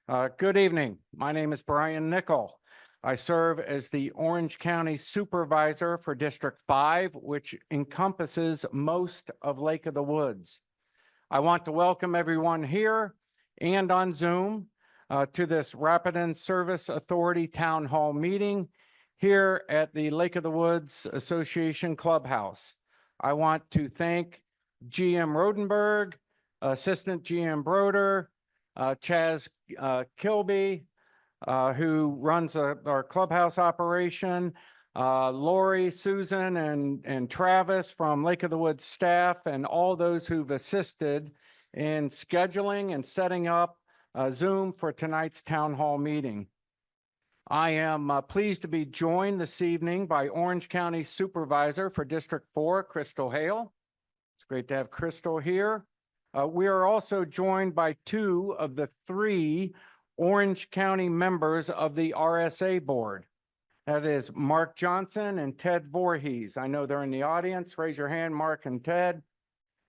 Good evening. My name is Brian Nickel. I serve as the Orange County Supervisor for District 5, which encompasses most of Lake of the Woods. I want to welcome everyone here and on Zoom to this Rapidan Service Authority Town Hall meeting here at the Lake of the Woods Association Clubhouse. I want to thank GM Rodenberg, Assistant GM Broder, Chaz Kilby, who runs our clubhouse operation, Lori, Susan, and Travis from Lake of the Woods staff, and all those who've assisted in scheduling and setting up Zoom for tonight's town hall meeting. I am pleased to be joined this evening by Orange County Supervisor for District 4, Crystal Hale. It's great to have Crystal here. We are also joined by two of the three Orange County members of the RSA board. That is Mark Johnson and Ted Voorhees. I know they're in the audience. Raise your hand, Mark and Ted.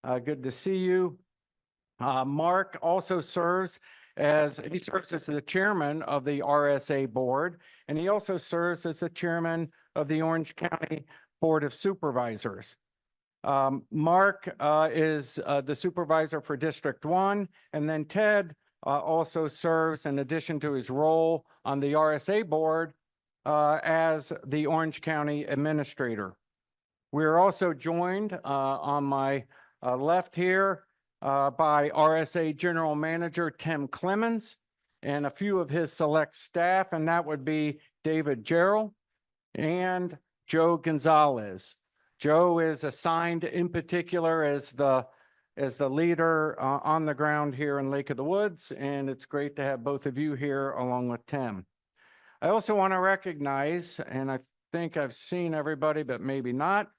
Good to see you. Mark also serves as the chairman of the RSA board, and he also serves as the chairman of the Orange County Board of Supervisors. Mark is the supervisor for District 1, and then Ted also serves, in addition to his role on the RSA board, as the Orange County administrator. We're also joined on my left here by RSA General Manager Tim Clemens and a few of his select staff, and that would be David Gerald and Joe Gonzalez. Joe is assigned in particular as the leader on the ground here in Lake of the Woods, and it's great to have both of you here along with Tim. I also want to recognize, and I think I've seen everybody, but maybe not,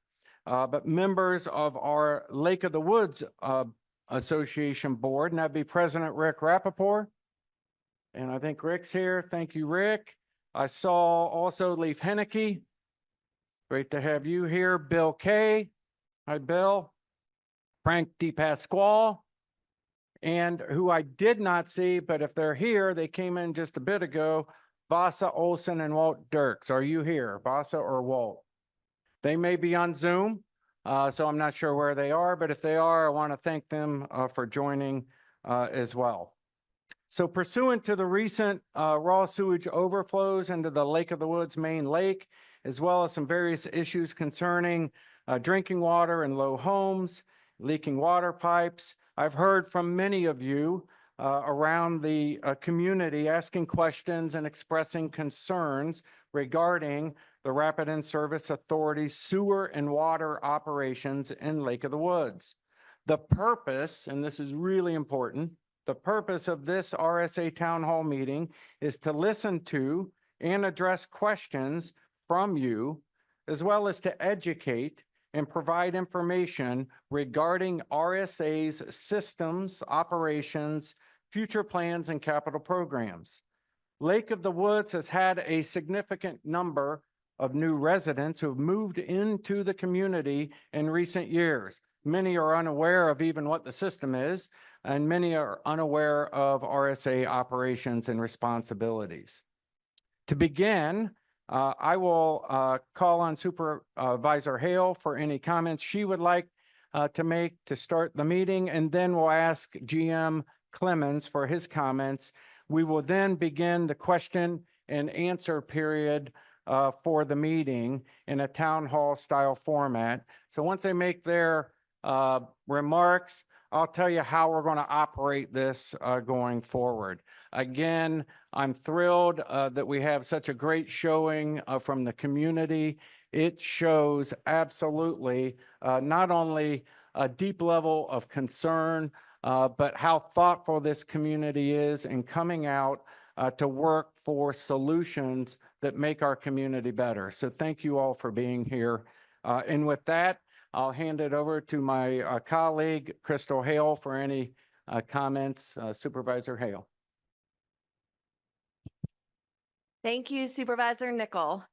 but members of our Lake of the Woods Association board, and that'd be President Rick Rappaport. And I think Rick's here. Thank you, Rick. I saw also Leif Henneke. Great to have you here. Bill Kay. Hi, Bill. Frank DePasquale. And who I did not see, but if they're here, they came in just a bit ago, Vasa Olson and Walt Dirks. Are you here, Vasa or Walt? They may be on Zoom, so I'm not sure where they are, but if they are, I want to thank them for joining as well. So pursuant to the recent raw sewage overflows into the Lake of the Woods main lake, as well as some various issues concerning drinking water in low homes, leaking water pipes, I've heard from many of you around the community asking questions and expressing concerns regarding the Rapidan Service Authority's sewer and water operations in Lake of the Woods. The purpose, and this is really important, the purpose of this RSA Town Hall meeting is to listen to and address questions from you, as well as to educate and provide information regarding RSA's systems, operations, future plans, and capital programs. Lake of the Woods has had a significant number of new residents who have moved into the community in recent years. Many are unaware of even what the system is, and many are unaware of RSA operations and responsibilities. To begin, I will call on Supervisor Hale for any comments she would like to make to start the meeting, and then we'll ask GM Clemens for his comments. We will then begin the question and answer period for the meeting in a town hall style format. So once they make their remarks, I'll tell you how we're going to operate this going forward. Again, I'm thrilled that we have such a great showing from the community. It shows absolutely not only a deep level of concern, but how thoughtful this community is in coming out to work for solutions that make our community better. So thank you all for being here. And with that, I'll hand it over to my colleague, Crystal Hale, for any comments. Supervisor Hale. Thank you, Supervisor Nickel.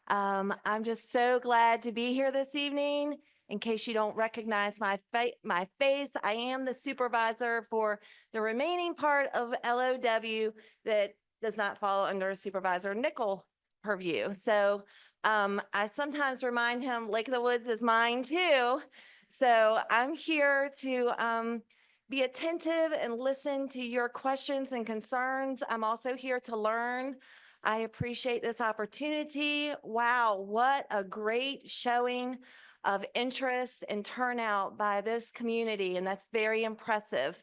I'm just so glad to be here this evening In case you don't recognize my face, I am the supervisor for the remaining part of LOW that does not fall under Supervisor Nickel's purview. So I sometimes remind him Lake of the Woods is mine too. So I'm here to be attentive and listen to your questions and concerns. I'm also here to learn. I appreciate this opportunity. Wow, what a great showing of interest and turnout by this community, and that's very impressive.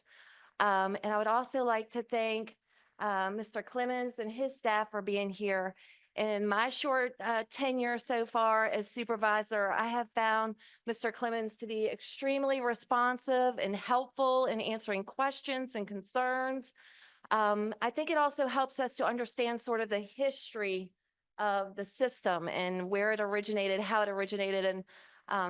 And I would also like to thank Mr. Clemens and his staff for being here. In my short tenure so far as supervisor, I have found Mr. Clemens to be extremely responsive and helpful in answering questions and concerns. I think it also helps us to understand sort of the history of the system and where it originated, how it originated, and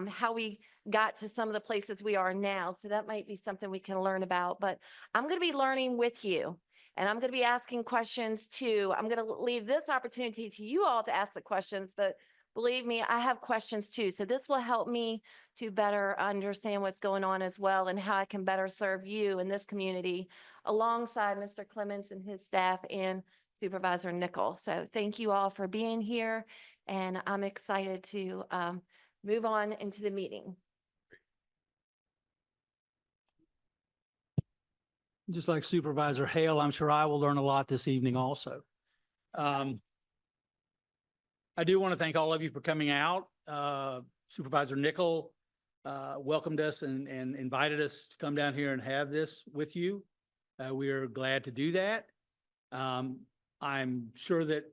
how we got to some of the places we are now. So that might be something we can learn about. But I'm going to be learning with you, and I'm going to be asking questions too. I'm going to leave this opportunity to you all to ask the questions, but believe me, I have questions too. So this will help me to better understand what's going on as well and how I can better serve you in this community alongside Mr. Clements and his staff and Supervisor Nickel. So thank you all for being here, and I'm excited to move on into the meeting. Just like Supervisor Hale, I'm sure I will learn a lot this evening also. I do want to thank all of you for coming out. Supervisor Nickel welcomed us and invited us to come down here and have this with you. We are glad to do that. I'm sure that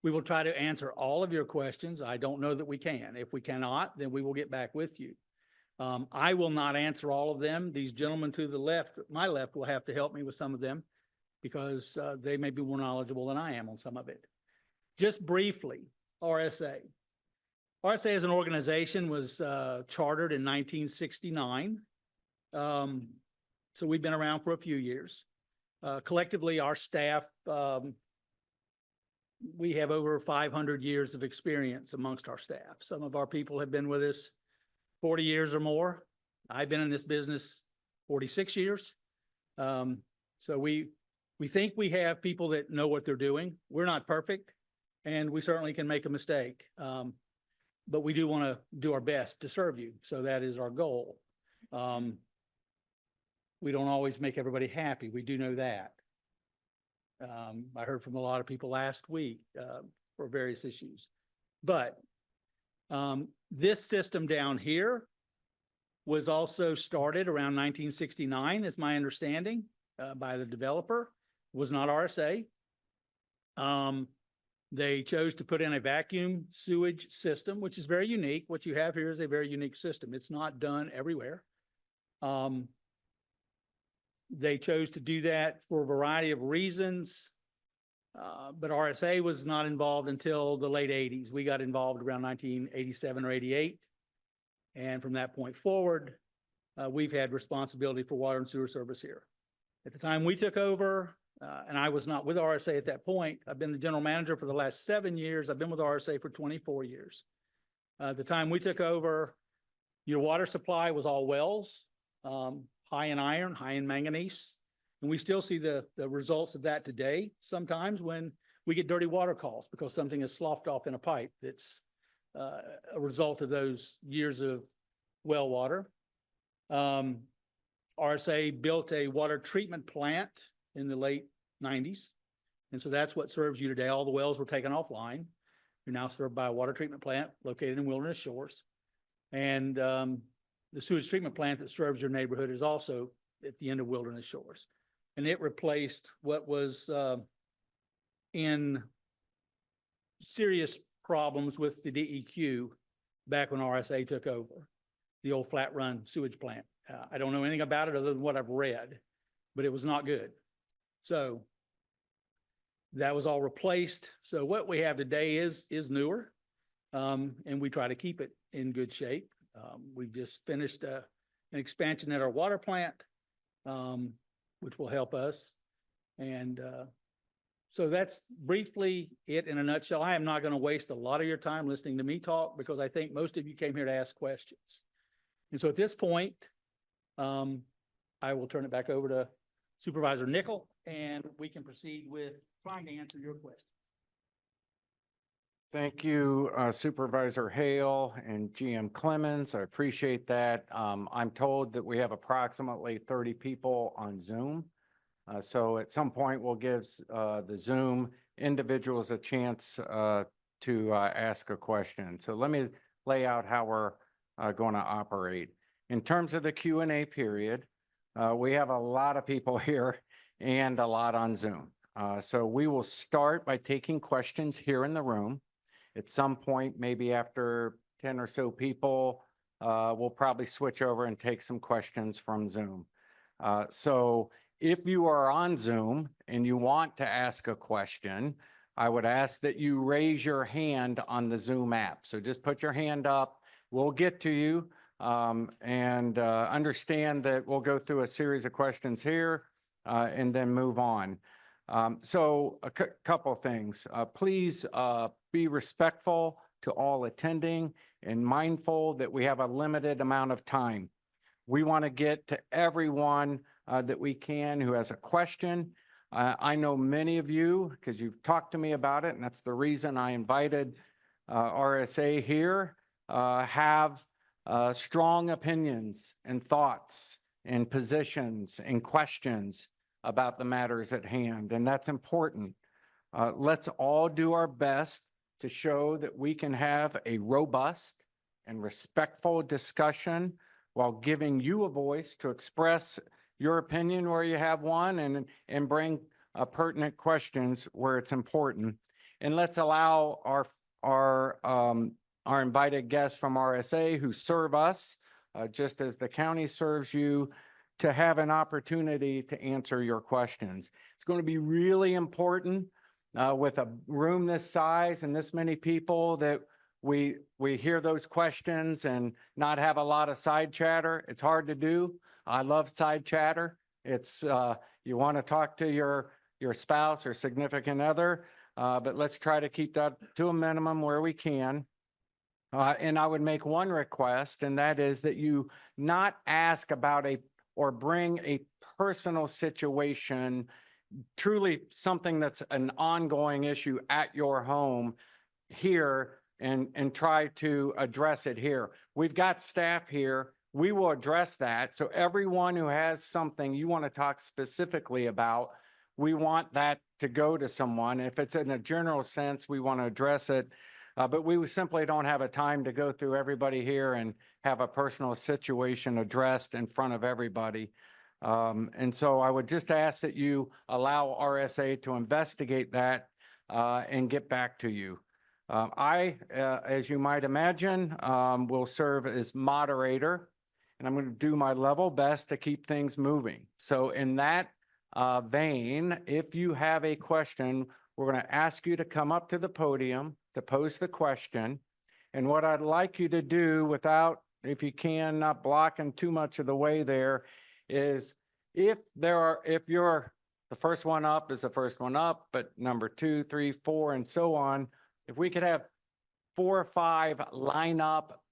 we will try to answer all of your questions. I don't know that we can. If we cannot, then we will get back with you. I will not answer all of them. These gentlemen to the left, my left, will have to help me with some of them because they may be more knowledgeable than I am on some of it. Just briefly, RSA. RSA as an organization was chartered in 1969. So we've been around for a few years. Collectively, our staff, we have over 500 years of experience amongst our staff. Some of our people have been with us 40 years or more. I've been in this business 46 years. So we think we have people that know what they're doing. We're not perfect, and we certainly can make a mistake. But we do want to do our best to serve you. So that is our goal. We don't always make everybody happy. We do know that. I heard from a lot of people last week for various issues. But this system down here was also started around 1969, is my understanding, by the developer. It was not RSA. They chose to put in a vacuum sewage system, which is very unique. What you have here is a very unique system. It's not done everywhere. They chose to do that for a variety of reasons, but RSA was not involved until the late 80s. We got involved around 1987 or 88. And from that point forward, we've had responsibility for water and sewer service here. At the time we took over, and I was not with RSA at that point. I've been the general manager for the last 7 years. I've been with RSA for 24 years. At the time we took over, your water supply was all wells, high in iron, high in manganese. And we still see the results of that today, sometimes when we get dirty water calls because something is sloughed off in a pipe that's a result of those years of well water. RSA built a water treatment plant in the late 90s. And so that's what serves you today. All the wells were taken offline. You're now served by a water treatment plant located in Wilderness Shores. And the sewage treatment plant that serves your neighborhood is also at the end of Wilderness Shores. And it replaced what was in serious problems with the DEQ back when RSA took over, the old Flat Run sewage plant. I don't know anything about it other than what I've read, but it was not good. So that was all replaced. So what we have today is newer, and we try to keep it in good shape. We just finished an expansion at our water plant, which will help us. And so that's briefly it in a nutshell. I am not going to waste a lot of your time listening to me talk because I think most of you came here to ask questions. And so at this point, I will turn it back over to Supervisor Nickel, and we can proceed with trying to answer your question. Thank you, Supervisor Hale and GM Clemens. I appreciate that. I'm told that we have approximately 30 people on Zoom. So at some point, we'll give the Zoom individuals a chance to ask a question. So let me lay out how we're going to operate. In terms of the Q&A period, we have a lot of people here and a lot on Zoom. So we will start by taking questions here in the room. At some point, maybe after 10 or so people, we'll probably switch over and take some questions from Zoom. So if you are on Zoom and you want to ask a question, I would ask that you raise your hand on the Zoom app. So just put your hand up. We'll get to you, and understand that we'll go through a series of questions here and then move on. So a couple of things. Please be respectful to all attending and mindful that we have a limited amount of time. We want to get to everyone that we can who has a question. I know many of you, because you've talked to me about it, and that's the reason I invited RSA here, have strong opinions and thoughts and positions and questions about the matters at hand, and that's important. Let's all do our best to show that we can have a robust and respectful discussion while giving you a voice to express your opinion where you have one, and bring pertinent questions where it's important. And let's allow our invited guests from RSA who serve us, just as the county serves you, to have an opportunity to answer your questions. It's going to be really important with a room this size and this many people that we hear those questions and not have a lot of side chatter. It's hard to do. I love side chatter. It's you want to talk to your spouse or significant other, but let's try to keep that to a minimum where we can. And I would make one request, and that is that you not ask about or bring a personal situation, truly something that's an ongoing issue at your home here, and try to address it here. We've got staff here. We will address that. So everyone who has something you want to talk specifically about, we want that to go to someone. If it's in a general sense, we want to address it. But we simply don't have a time to go through everybody here and have a personal situation addressed in front of everybody. And so I would just ask that you allow RSA to investigate that and get back to you. As you might imagine, will serve as moderator, and I'm going to do my level best to keep things moving. So in that vein, if you have a question, we're going to ask you to come up to the podium to pose the question. And what I'd like you to do, without, if you can, not blocking too much of the way there, is if you're the first one up is the first one up, but number 2, 3, 4, and so on, if we could have 4 or 5 line up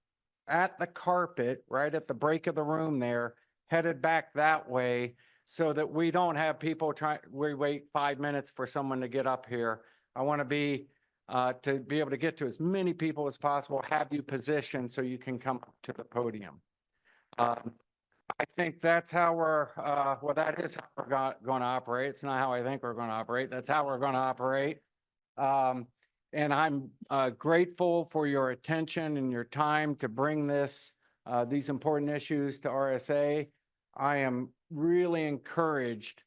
at the carpet, right at the break of the room there, headed back that way, so that we don't have people we wait 5 minutes for someone to get up here. I want to be able to get to as many people as possible, have you positioned so you can come up to the podium. I think that's how that is how we're going to operate. It's not how I think we're going to operate. That's how we're going to operate. And I'm grateful for your attention and your time to bring these important issues to RSA. I am really encouraged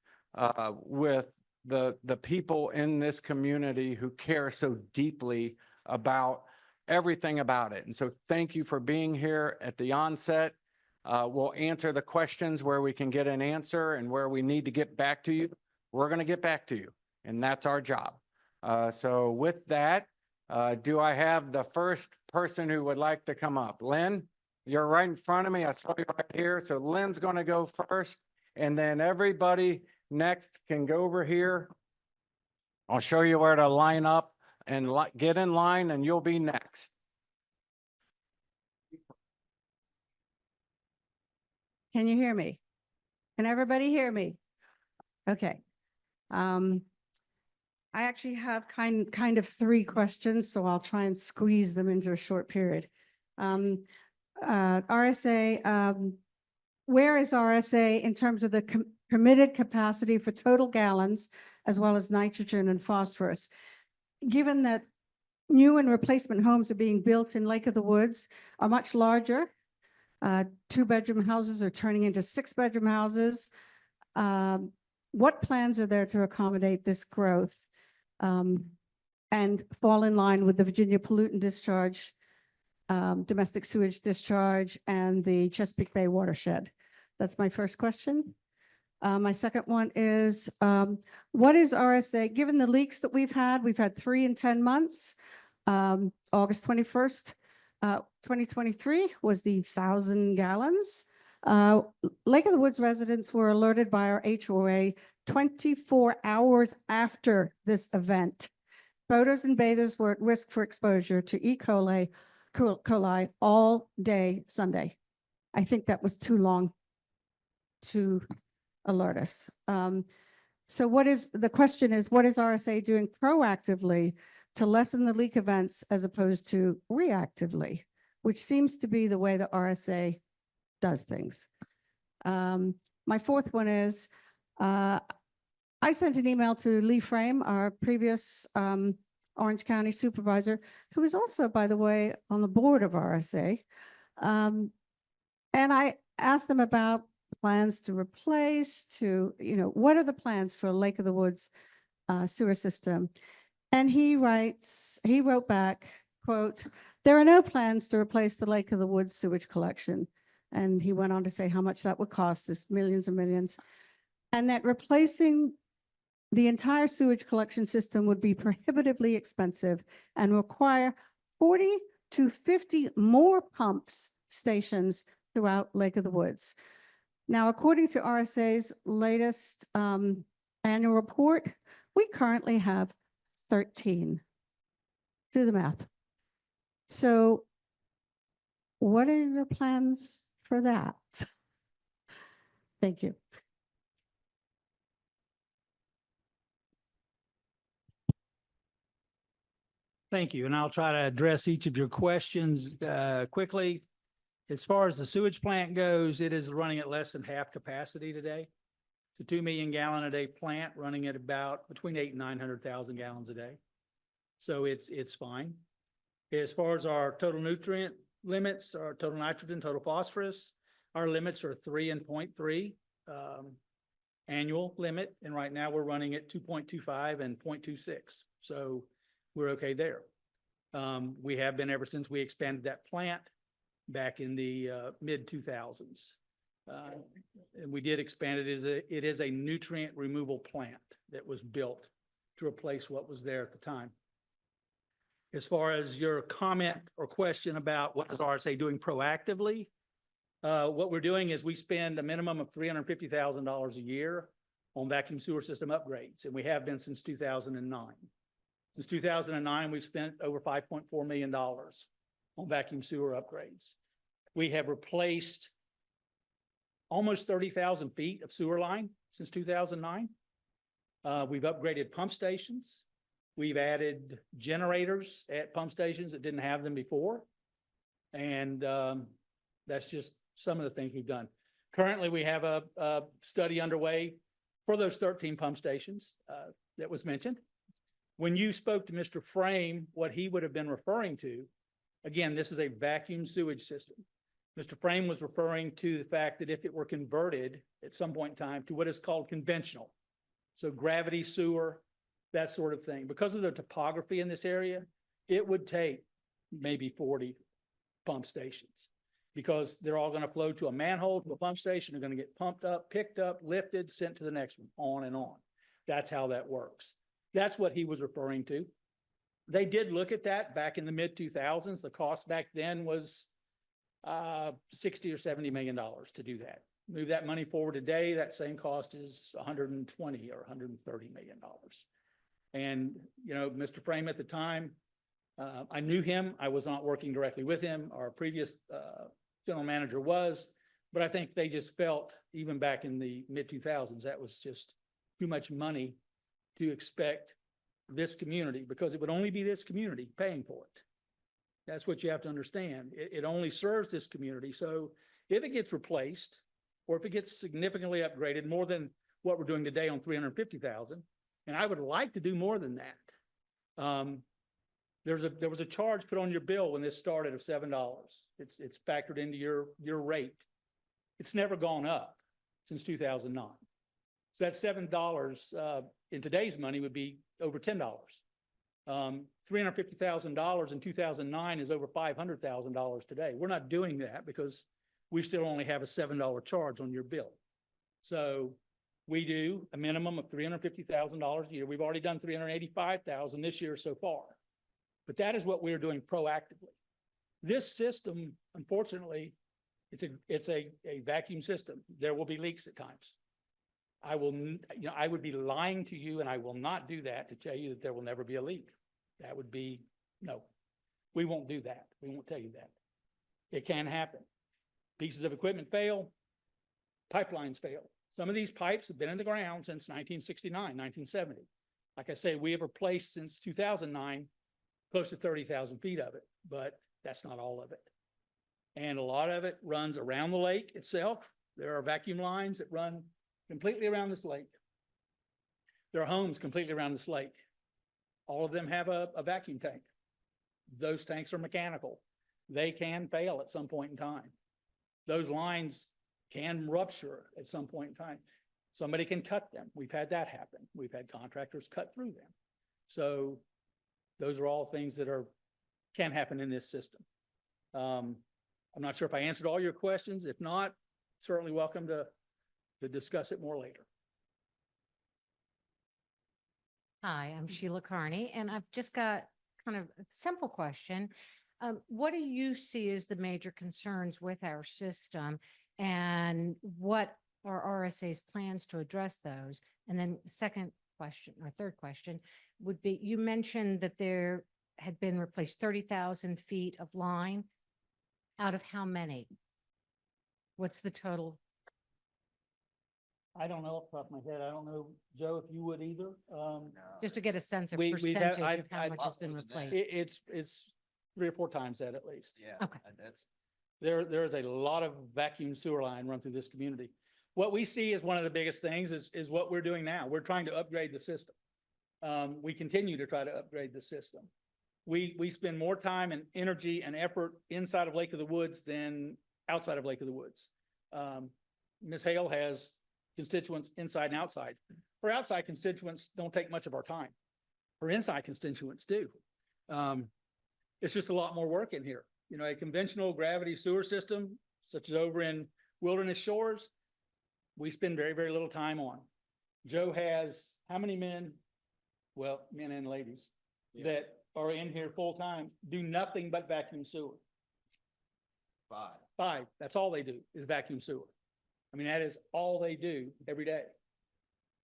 with the people in this community who care so deeply about everything about it. And so thank you for being here at the onset. We'll answer the questions where we can get an answer, and where we need to get back to you, we're going to get back to you. And that's our job. So with that, do I have the first person who would like to come up? Lynn, you're right in front of me. I saw you right here. So Lynn's going to go first, and then everybody next can go over here. I'll show you where to line up and get in line, and you'll be next. Can you hear me? Can everybody hear me? Okay. I actually have kind of three questions, so I'll try and squeeze them into a short period. RSA, where is RSA in terms of the permitted capacity for total gallons as well as nitrogen and phosphorus? Given that new and replacement homes are being built in Lake of the Woods are much larger, 2-bedroom houses are turning into 6-bedroom houses. What plans are there to accommodate this growth and fall in line with the Virginia pollutant discharge, domestic sewage discharge, and the Chesapeake Bay watershed? That's my first question. My second one is, what is RSA, given the leaks that we've had 3 in 10 months, August 21st, 2023 was the 1,000 gallons. Lake of the Woods residents were alerted by our HOA 24 hours after this event. Boaters and bathers were at risk for exposure to E. coli all day Sunday. I think that was too long to alert us. So the question is, what is RSA doing proactively to lessen the leak events as opposed to reactively, which seems to be the way the RSA does things? My fourth one is, I sent an email to Lee Frame, our previous Orange County supervisor, who is also, by the way, on the board of RSA. And I asked them about plans to replace, what are the plans for Lake of the Woods sewer system? And he wrote back, quote, "There are no plans to replace the Lake of the Woods sewage collection." And he went on to say how much that would cost us, millions and millions, and that replacing the entire sewage collection system would be prohibitively expensive and require 40 to 50 more pumps stations throughout Lake of the Woods. Now, according to RSA's latest annual report, we currently have 13. Do the math. So what are your plans for that? Thank you. Thank you. And I'll try to address each of your questions quickly. As far as the sewage plant goes, it is running at less than half capacity today. It's a 2 million gallon a day plant running at about between 800 and 900,000 gallons a day. So it's fine. As far as our total nutrient limits, our total nitrogen, total phosphorus, our limits are 3 and 0.3 annual limit. And right now we're running at 2.25 and 0.26. So we're okay there. We have been ever since we expanded that plant back in the mid 2000s. And we did expand it. It is a nutrient removal plant that was built to replace what was there at the time. As far as your comment or question about what is RSA doing proactively, what we're doing is we spend a minimum of $350,000 a year on vacuum sewer system upgrades, and we have been since 2009. Since 2009, we've spent over $5.4 million on vacuum sewer upgrades. We have replaced almost 30,000 feet of sewer line since 2009. We've upgraded pump stations. We've added generators at pump stations that didn't have them before. And that's just some of the things we've done. Currently, we have a study underway for those 13 pump stations that was mentioned. When you spoke to Mr. Frame, what he would have been referring to, again, this is a vacuum sewage system. Mr. Frame was referring to the fact that if it were converted at some point in time to what is called conventional, so gravity sewer, that sort of thing, because of the topography in this area, it would take maybe 40 pump stations because they're all going to flow to a manhole, to a pump station. They're going to get pumped up, picked up, lifted, sent to the next one, on and on. That's how that works. That's what he was referring to. They did look at that back in the mid 2000s. The cost back then was 60 or $70 million to do that. Move that money forward today, that same cost is 120 or $130 million. And, you know, Mr. Frame at the time, I knew him. I was not working directly with him. Our previous general manager was, But I think they just felt, even back in the mid-2000s, that was just too much money to expect this community, because it would only be this community paying for it. That's what you have to understand. It only serves this community. So if it gets replaced, or if it gets significantly upgraded more than what we're doing today on 350,000, and I would like to do more than that. There was a charge put on your bill when this started of $7. It's factored into your rate. It's never gone up since 2009. So that $7 in today's money would be over $10. $350,000 in 2009 is over $500,000 today. We're not doing that because we still only have a $7 charge on your bill. So we do a minimum of $350,000 a year. We've already done $385,000 this year so far. But that is what we're doing proactively. This system, unfortunately, it's a vacuum system. There will be leaks at times. I would be lying to you, and I will not do that to tell you that there will never be a leak. That would be, no, we won't do that. We won't tell you that. It can happen. Pieces of equipment fail, pipelines fail. Some of these pipes have been in the ground since 1969, 1970. Like I say, we have replaced since 2009, close to 30,000 feet of it, but that's not all of it. And a lot of it runs around the lake itself. There are vacuum lines that run completely around this lake. There are homes completely around this lake. All of them have a vacuum tank. Those tanks are mechanical. They can fail at some point in time. Those lines can rupture at some point in time. Somebody can cut them. We've had that happen. We've had contractors cut through them. So those are all things that can happen in this system. I'm not sure if I answered all your questions. If not, certainly welcome to discuss it more later. Hi, I'm Sheila Carney, and I've just got kind of a simple question. What do you see as the major concerns with our system, and what are RSA's plans to address those? And then second question, or third question, would be, you mentioned that there had been replaced 30,000 feet of line. Out of how many? What's the total? I don't know off the top of my head. I don't know, Joe, if you would either. Just to get a sense of we've had- percentage of how I've- much has been replaced. It's 3 or 4 times that at least. Yeah. Okay. That's, There is a lot of vacuum sewer line run through this community. What we see as one of the biggest things is what we're doing now. We're trying to upgrade the system. We continue to try to upgrade the system. We spend more time and energy and effort inside of Lake of the Woods than outside of Lake of the Woods. Ms. Hale has constituents inside and outside. Her outside constituents don't take much of our time. Her inside constituents do. It's just a lot more work in here. You know, a conventional gravity sewer system, such as over in Wilderness Shores, we spend very, very little time on. Joe has how many men? Well, men and ladies that are in here full time, do nothing but vacuum sewer. 5. That's all they do is vacuum sewer. I mean, that is all they do every day.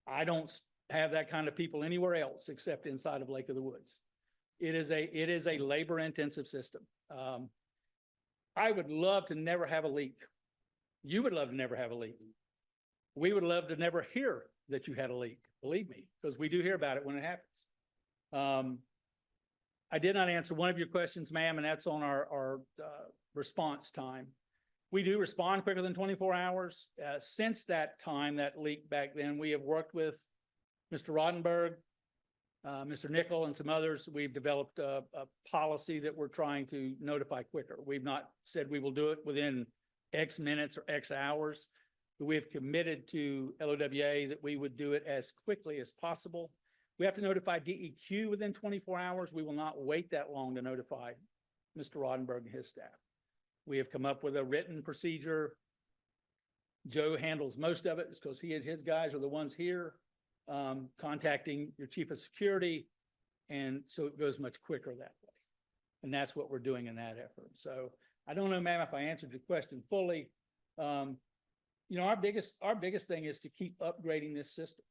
I don't have that kind of people anywhere else except inside of Lake of the Woods. It is a labor intensive system. I would love to never have a leak. You would love to never have a leak. We would love to never hear that you had a leak, believe me, because we do hear about it when it happens. I did not answer one of your questions, ma'am, and that's on our response time. We do respond quicker than 24 hours. Since that time, that leak back then, we have worked with Mr. Rodenberg, Mr. Nickel, and some others. We've developed a policy that we're trying to notify quicker. We've not said we will do it within X minutes or X hours, but we have committed to LOWA that we would do it as quickly as possible. We have to notify DEQ within 24 hours. We will not wait that long to notify Mr. Rodenberg and his staff. We have come up with a written procedure. Joe handles most of it because he and his guys are the ones here contacting your chief of security. And so it goes much quicker that way. And that's what we're doing in that effort. So I don't know, ma'am, if I answered your question fully. You know, our biggest thing is to keep upgrading this system.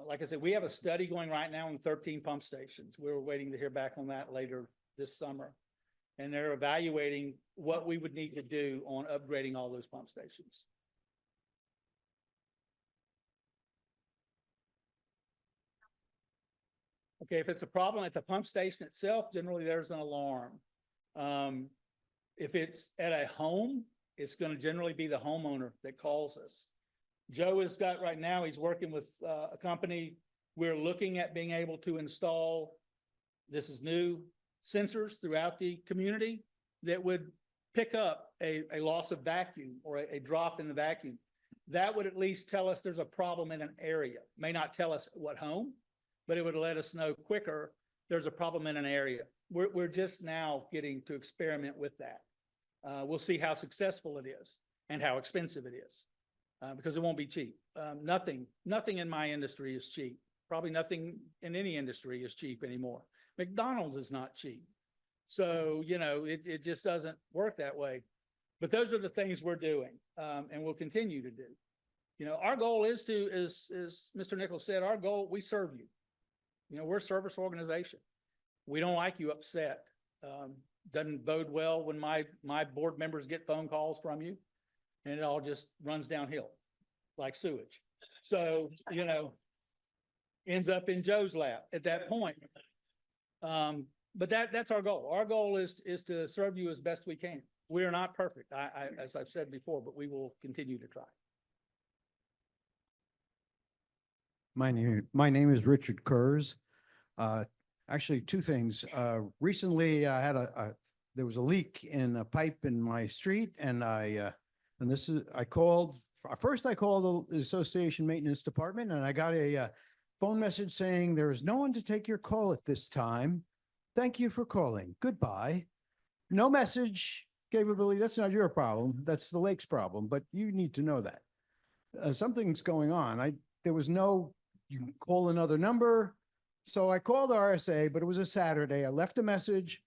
Like I said, we have a study going right now on 13 pump stations. We're waiting to hear back on that later this summer. And they're evaluating what we would need to do on upgrading all those pump stations. Okay, if it's a problem at the pump station itself, generally there's an alarm. If it's at a home, it's gonna generally be the homeowner that calls us. Joe has got right now, he's working with a company. We're looking at being able to install, this is new, sensors throughout the community that would pick up a loss of vacuum or a drop in the vacuum. That would at least tell us there's a problem in an area. May not tell us what home, but it would let us know quicker there's a problem in an area. We're just now getting to experiment with that. We'll see how successful it is and how expensive it is, because it won't be cheap. Nothing in my industry is cheap. Probably nothing in any industry is cheap anymore. McDonald's is not cheap. So, you know, it just doesn't work that way. But those are the things we're doing, and we'll continue to do. You know, our goal is to, as Mr. Nichols said, our goal, we serve you. You know, we're a service organization. We don't like you upset. Doesn't bode well when my board members get phone calls from you and it all just runs downhill like sewage. So, you know, ends up in Joe's lap at that point. But that's our goal. Our goal is to serve you as best we can. We are not perfect, as I've said before, but we will continue to try. My name is Richard Kurz. Actually, two things. Recently, I had there was a leak in a pipe in my street, and I called. First, I called the association maintenance department, and I got a phone message saying there is no one to take your call at this time. Thank you for calling. Goodbye. No message capability. That's not your problem. That's the lake's problem. But you need to know that something's going on. There was no. You can call another number. So I called RSA, but it was a Saturday. I left a message.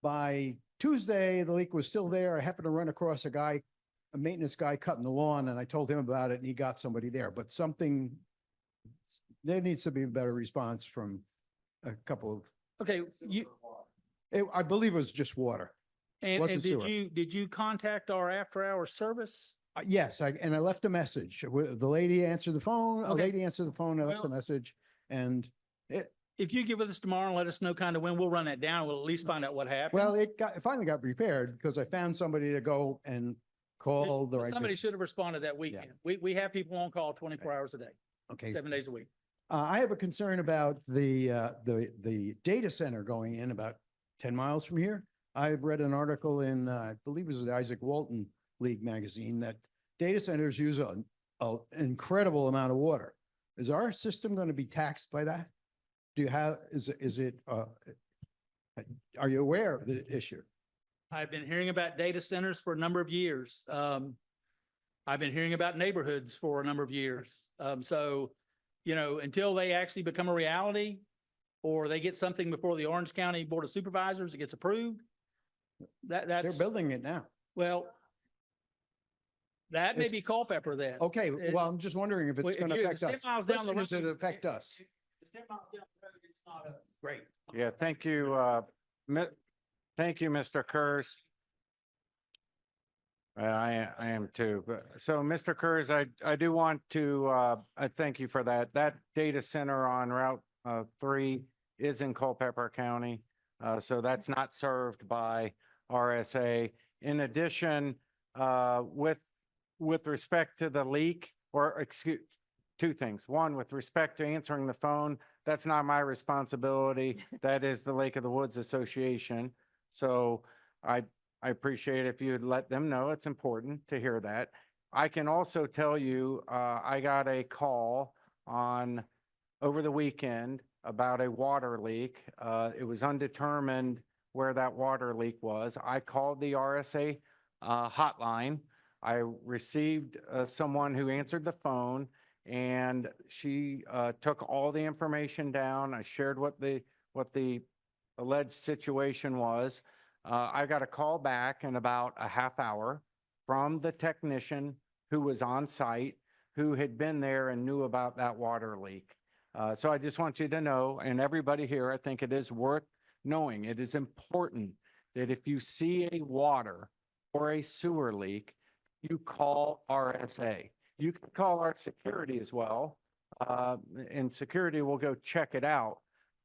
By Tuesday, the leak was still there. I happened to run across a maintenance guy cutting the lawn, and I told him about it, and he got somebody there. But there needs to be a better response from a couple of, Okay, I believe it was just water. and Wasn't sewer. did you contact our after-hour service? Yes, and I left a message. The lady answered the phone, Okay. I left a Well- message, and If you get with us tomorrow and let us know kind of when, we'll run that down. We'll at least find out what happened. well, it finally got repaired because I found somebody to go and call the right. Somebody should have responded that weekend. We have people on call 24 hours a day, Okay. 7 days a week. I have a concern about the data center going in about 10 miles from here. I've read an article in, I believe it was the Isaac Walton League magazine, that data centers use an incredible amount of water. Is our system going to be taxed by that? Are you aware of the issue? I've been hearing about data centers for a number of years. I've been hearing about neighborhoods for a number of years. So, you know, until they actually become a reality or they get something before the Orange County Board of Supervisors, it gets approved. They're That's, building it now. well, that may It's- be Culpeper then. Okay, well, I'm just wondering if Well, it's if going to you're affect 10 us. miles down the Does it road- affect us? It's 10 miles down the road, it's not us. Great. Yeah, thank you. Thank you, Mr. Kurz. I am too. So, Mr. Kurz, I do want to, I thank you for that. That data center on Route 3 is in Culpeper County. So that's not served by RSA. In addition, with respect to the leak, or excuse, two things. One, with respect to answering the phone, that's not my responsibility. That is the Lake of the Woods Association. So I appreciate if you'd let them know. It's important to hear that. I can also tell you, I got a call over the weekend about a water leak. It was undetermined where that water leak was. I called the RSA hotline. I received someone who answered the phone, and she took all the information down. I shared what the alleged situation was. I got a call back in about a half hour from the technician who was on site, who had been there and knew about that water leak. So I just want you to know, and everybody here, I think it is worth knowing. It is important that if you see a water or a sewer leak, you call RSA. You can call our security as well, and security will go check it out.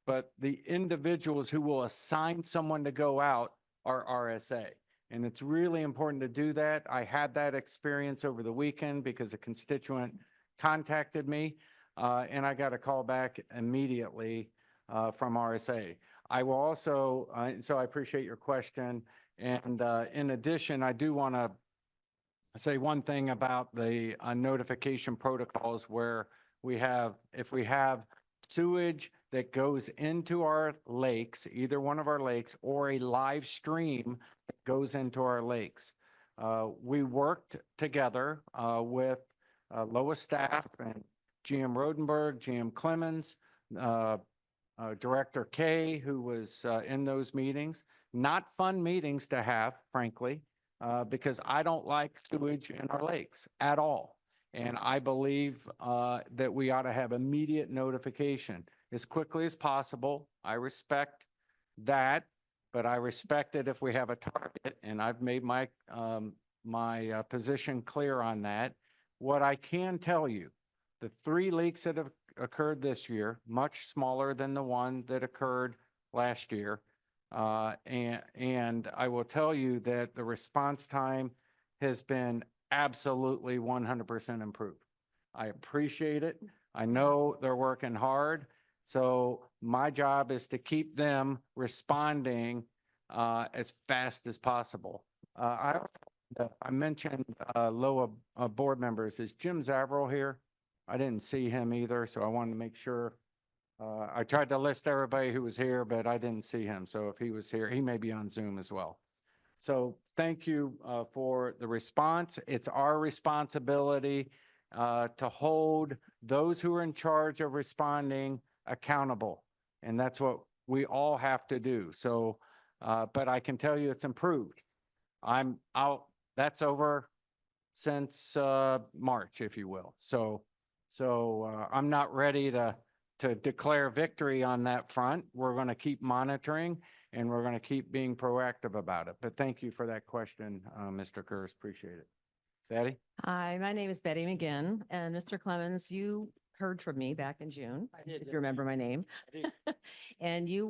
But the individuals who will assign someone to go out are RSA. And it's really important to do that. I had that experience over the weekend because a constituent contacted me, and I got a call back immediately from RSA. I will also, so I appreciate your question. And in addition, I do want to say one thing about the notification protocols where if we have sewage that goes into our lakes, either one of our lakes, or a live stream that goes into our lakes. We worked together with Lois staff and GM Rodenberg, GM Clemens, Director Kay, who was in those meetings. Not fun meetings to have, frankly, because I don't like sewage in our lakes at all. And I believe that we ought to have immediate notification as quickly as possible. I respect that, but I respect it if we have a target, and I've made my position clear on that. What I can tell you, the 3 leaks that have occurred this year, much smaller than the one that occurred last year. And I will tell you that the response time has been absolutely 100% improved. I appreciate it. I know they're working hard. So my job is to keep them responding as fast as possible. I mentioned LOA board members. Is Jim Zaverill here? I didn't see him either, so I wanted to make sure. I tried to list everybody who was here, but I didn't see him. So if he was here, he may be on Zoom as well. So thank you for the response. It's our responsibility to hold those who are in charge of responding accountable. And that's what we all have to do. So, but I can tell you it's improved. I'm out, that's over since March, if you will. So I'm not ready to declare victory on that front. We're going to keep monitoring and we're going to keep being proactive about it. But thank you for that question, Mr. Kurz. Appreciate it. Betty? Hi, my name is Betty McGinn, and Mr. Clemens, you heard from me back in June. I did. If you remember my name. I did. And you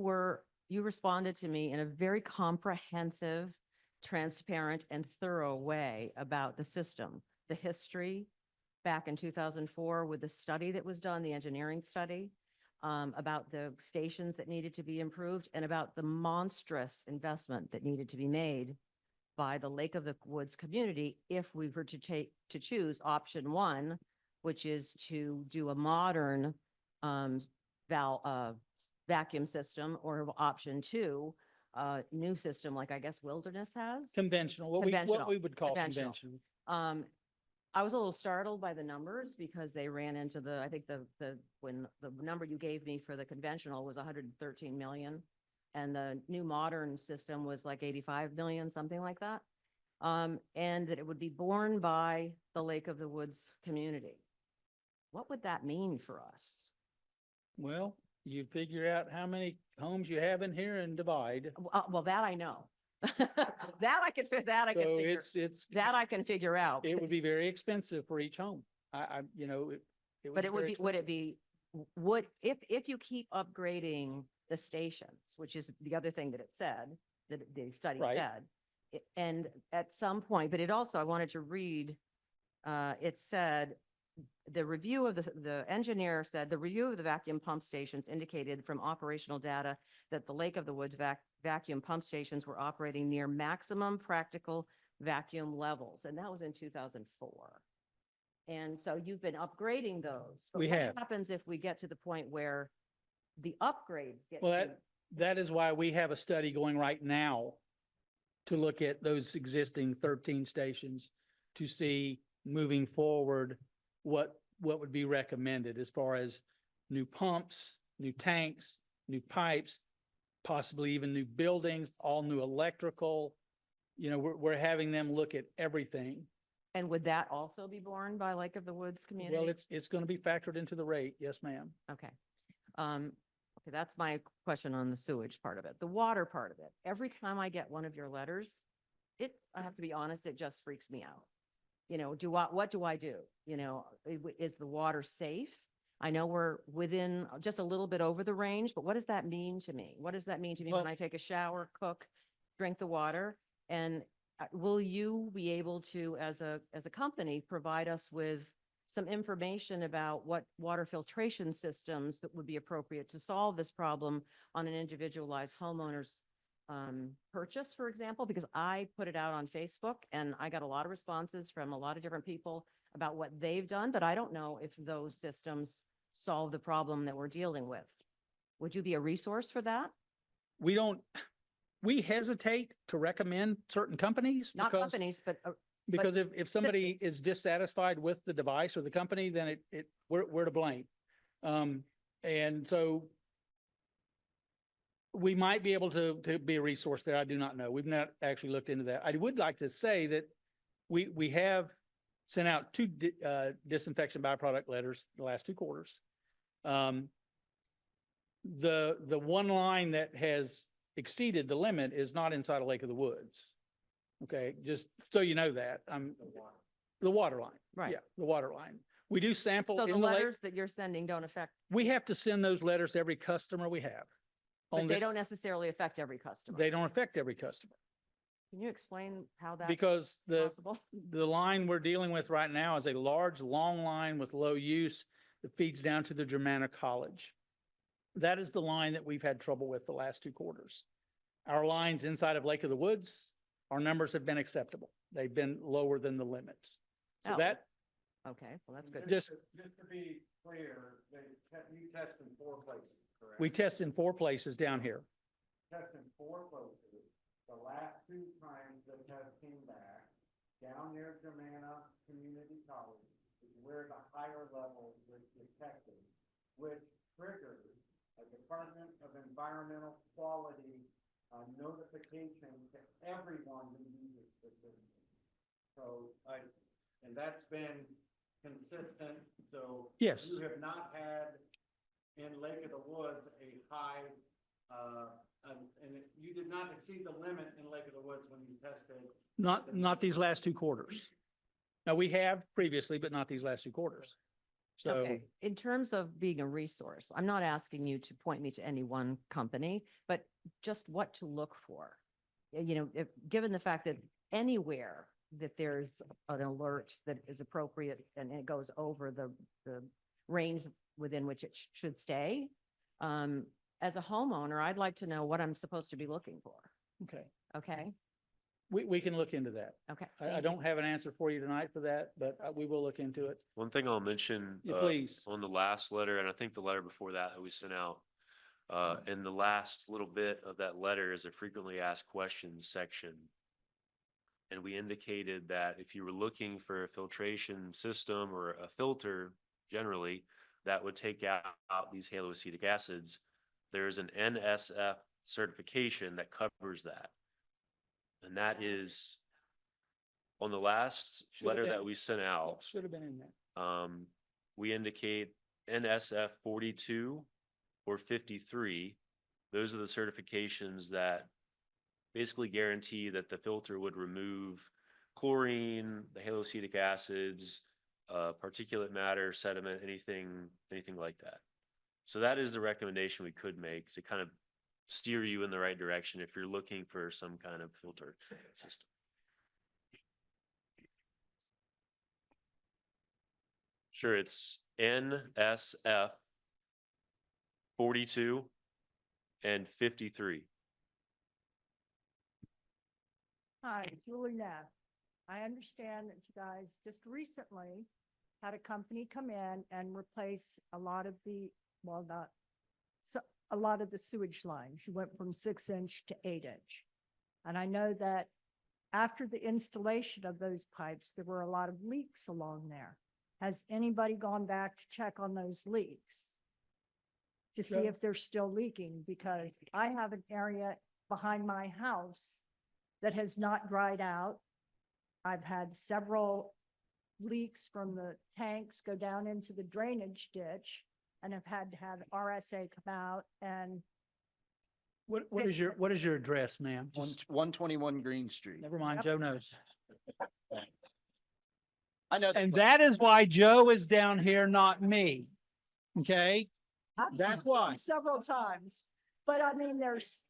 responded to me in a very comprehensive, transparent, and thorough way about the system, the history back in 2004 with the study that was done, the engineering study, about the stations that needed to be improved, and about the monstrous investment that needed to be made by the Lake of the Woods community if we were to choose option 1, which is to do a modern vacuum system, or option 2, new system like I guess Wilderness has. Conventional, what we would call Conventional. conventional. I was a little startled by the numbers because they ran into I think when the number you gave me for the conventional was 113 million. And the new modern system was like 85 million, something like that. And that it would be borne by the Lake of the Woods community. What would that mean for us? Well, you figure out how many homes you have in here and divide. Well, that I know. That I can So I can figure out. it would be very expensive for each home. But it would be, if you keep upgrading the stations, which is the other thing that it said, that the study Right. said. And at some point, but it also, I wanted to read, it said, the review of the engineer said, the review of the vacuum pump stations indicated from operational data that the Lake of the Woods vacuum pump stations were operating near maximum practical vacuum levels. And that was in 2004. And so you've been upgrading those. But We what have. happens if we get to the point where the upgrades get Well, to- that is why we have a study going right now to look at those existing 13 stations to see moving forward what would be recommended as far as new pumps, new tanks, new pipes, possibly even new buildings, all new electrical. We're having them look at everything. And would that also be borne by Lake of the Woods community? Well, it's going to be factored into the rate. Yes, ma'am. Okay. Okay, that's my question on the sewage part of it. The water part of it. Every time I get one of your letters, I have to be honest, it just freaks me out. What do I do? Is the water safe? I know we're within just a little bit over the range, but what does that mean to me? What does that mean to me when Well- I take a shower, cook, drink the water? And will you be able to, as a company, provide us with some information about what water filtration systems that would be appropriate to solve this problem on an individualized homeowner's purchase, for example? Because I put it out on Facebook and I got a lot of responses from a lot of different people about what they've done, but I don't know if those systems solve the problem that we're dealing with. Would you be a resource for that? We hesitate to recommend certain companies Not because, companies, but because if somebody systems. is dissatisfied with the device or the company, then we're to blame. And so we might be able to be a resource there. I do not know. We've not actually looked into that. I would like to say that we have sent out two disinfection byproduct letters the last 2 quarters. The one line that has exceeded the limit is not inside of Lake of the Woods. Okay, just so you know that. The water line. Right. Yeah, the water line. We do sample So the in the lake. letters that you're sending don't affect, We have to send those letters to every customer we have. but on they this. don't necessarily affect every customer. They don't affect every customer Can you explain how that's because possible? the line we're dealing with right now is a large, long line with low use that feeds down to the Germanna College. That is the line that we've had trouble with the last 2 quarters. Our lines inside of Lake of the Woods, our numbers have been acceptable. They've been lower than the limits. So Oh. that, Okay, well, that's good. just, Just to be clear, you test in 4 places, correct? we test in 4 places down here. Test in 4 places. The last 2 times the test came back, down near Germanna Community College is where the higher level was detected, which triggers a Department of Environmental Quality notification to everyone who uses the system. So and that's been consistent, so. Yes. You have not had in Lake of the Woods a high, and you did not exceed the limit in Lake of the Woods when you tested. Not these last 2 quarters. Now, we have previously, but not these last 2 quarters. So, Okay, in terms of being a resource, I'm not asking you to point me to any one company, but just what to look for. Given the fact that anywhere that there's an alert that is appropriate and it goes over the range within which it should stay, as a homeowner, I'd like to know what I'm supposed to be looking for. okay, Okay, we can look into that. okay. I thank you. don't have an answer for you tonight for that, but we will look into it. One thing I'll mention, Yeah, please. on the last letter, and I think the letter before that we sent out, in the last little bit of that letter is a frequently asked questions section. And we indicated that if you were looking for a filtration system or a filter generally that would take out these haloacetic acids, there's an NSF certification that covers that. And that is on the last Should have letter been. that we sent out. Should have been in there. We indicate NSF 42 or 53. Those are the certifications that basically guarantee that the filter would remove chlorine, the haloacetic acids, particulate matter, sediment, anything like that. So that is the recommendation we could make to kind of steer you in the right direction if you're looking for some kind of filter system. Sure, it's NSF 42 and 53. Hi, Julie Neff. I understand that you guys just recently had a company come in and replace a lot of the, well, not, so, a lot of the sewage lines. You went from 6-inch to 8-inch. And I know that after the installation of those pipes, there were a lot of leaks along there. Has anybody gone back to check on those leaks? To see Sure. if they're still leaking? Because I have an area behind my house that has not dried out. I've had several leaks from the tanks go down into the drainage ditch. and have had to have RSA come out and What Fix is your, it. what is your address, ma'am? Just, 121 Green Street. never mind, Yep. Joe knows. I know. And that is why Joe is down here, not me. Okay? I've That's talked why. several times, but I mean, there's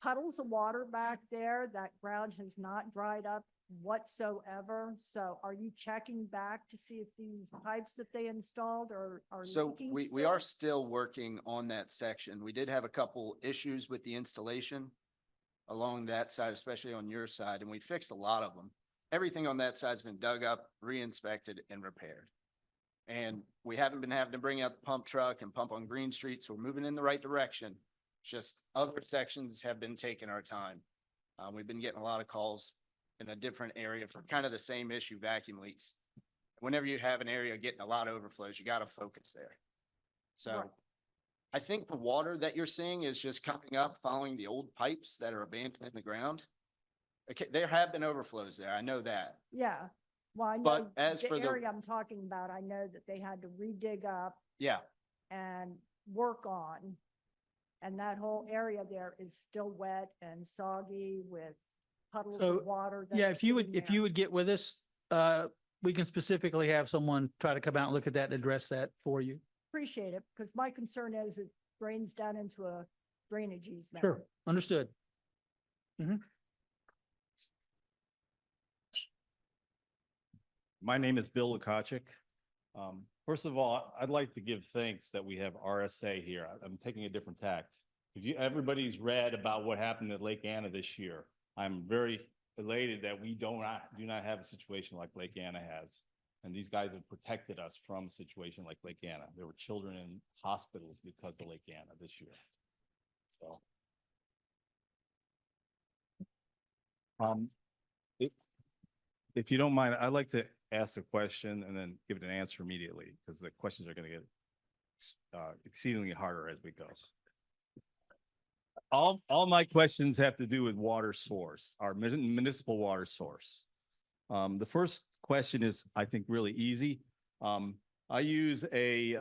puddles of water back there. That ground has not dried up whatsoever. So are you checking back to see if these pipes that they installed are So leaking we are still? still working on that section. We did have a couple issues with the installation along that side, especially on your side, and we fixed a lot of them. Everything on that side's been dug up, re-inspected and repaired. And we haven't been having to bring out the pump truck and pump on Green Street, so we're moving in the right direction. Just other sections have been taking our time. We've been getting a lot of calls in a different area for kind of the same issue, vacuum leaks. Whenever you have an area getting a lot of overflows, you gotta focus there. So Right. I think the water that you're seeing is just coming up following the old pipes that are abandoned in the ground. Okay, there have been overflows there, I know that. Yeah. Well, I know But as the for the- area I'm talking about, I know that they had to redig up Yeah, and work on. And that whole area there is still wet and soggy with puddles So, of water. that Yeah, are if you would, sitting if you there. would get with us, we can specifically have someone try to come out and look at that and address that for you. Appreciate it, because my concern is it drains down into a drainage easement. Sure, understood. My name is Bill Lukacik. First of all, I'd like to give thanks that we have RSA here. I'm taking a different tact. If you, everybody's read about what happened at Lake Anna this year. I'm very elated that we do not have a situation like Lake Anna has. And these guys have protected us from a situation like Lake Anna. There were children in hospitals because of Lake Anna this year. So. If you don't mind, I'd like to ask a question and then give it an answer immediately, because the questions are going to get exceedingly harder as we go. All my questions have to do with water source, our municipal water source. The first question is, I think, really easy. I use a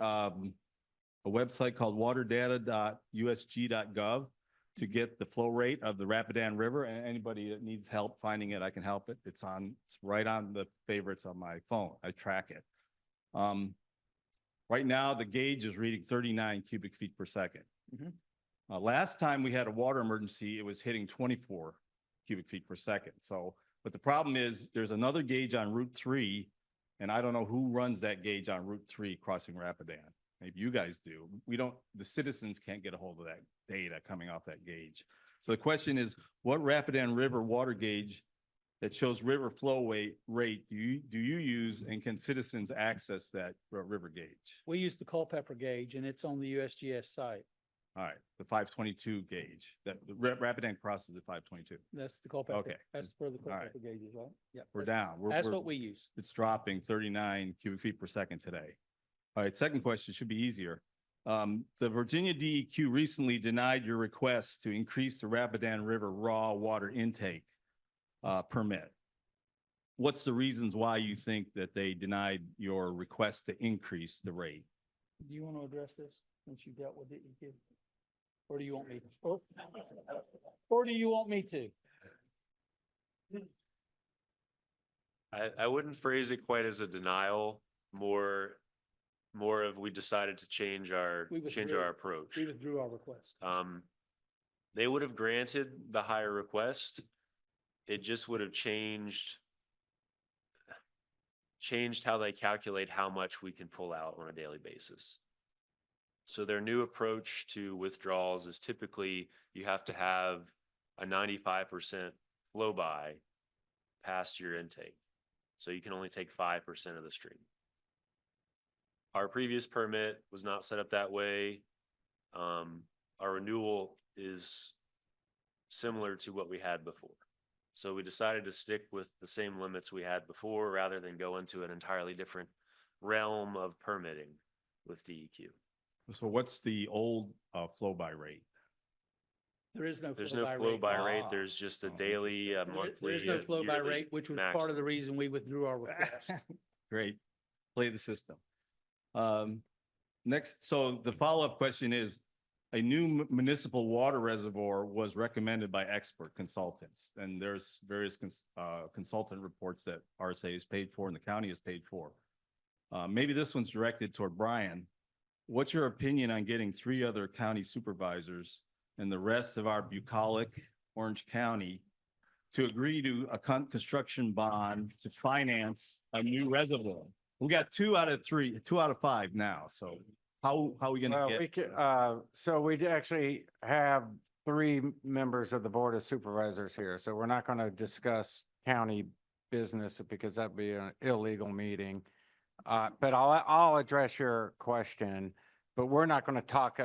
website called waterdata.usg.gov to get the flow rate of the Rapidan River, and anybody that needs help finding it, I can help it. It's right on the favorites on my phone. I track it. Right now, the gauge is reading 39 cubic feet per second. Mhm. Last time we had a water emergency, it was hitting 24 cubic feet per second. So, but the problem is there's another gauge on Route 3, and I don't know who runs that gauge on Route 3 crossing Rapidan. Maybe you guys do. We don't, the citizens can't get a hold of that data coming off that gauge. So the question is, what Rapidan River water gauge that shows river flow rate do you use, and can citizens access that river gauge? We use the Culpeper gauge and it's on the USGS site. All right, the 522 gauge that the Rapidan crosses at 522. That's the Culpeper. Okay. That's where the All right. Culpeper gauge is, right? Yeah. We're down. That's what we use. It's dropping 39 cubic feet per second today. All right, second question should be easier. The Virginia DEQ recently denied your request to increase the Rapidan River raw water intake permit. What's the reasons why you think that they denied your request to increase the rate? Do you want to address this since you dealt with it? Or do you want me to? Or do you want me to? I wouldn't phrase it quite as a denial, more of we decided to change our We withdrew. approach. We withdrew our request. They would have granted the higher request. It just would have changed how they calculate how much we can pull out on a daily basis. So their new approach to withdrawals is typically you have to have a 95% flow by past your intake. So you can only take 5% of the stream. Our previous permit was not set up that way. Our renewal is similar to what we had before. So we decided to stick with the same limits we had before rather than go into an entirely different realm of permitting with DEQ. So what's the old flow by rate? There is no There's flow no by flow rate. by rate. Ah. There's just a Oh. daily, a There monthly. is no a flow by yearly rate, which was part of maximum. the reason we withdrew our request. Great, play the system. Next, so the follow-up question is, a new municipal water reservoir was recommended by expert consultants, and there's various consultant reports that RSA is paid for and the county is paid for. Maybe this one's directed toward Brian. What's your opinion on getting 3 other county supervisors and the rest of our bucolic Orange County to agree to a construction bond to finance a new reservoir? We got 2 out of 3, 2 out of 5 now, so how are we gonna Well, get? we could, so we actually have 3 members of the Board of Supervisors here, so we're not going to discuss county business because that'd be an illegal meeting. But I'll address your question, but we're not going to talk,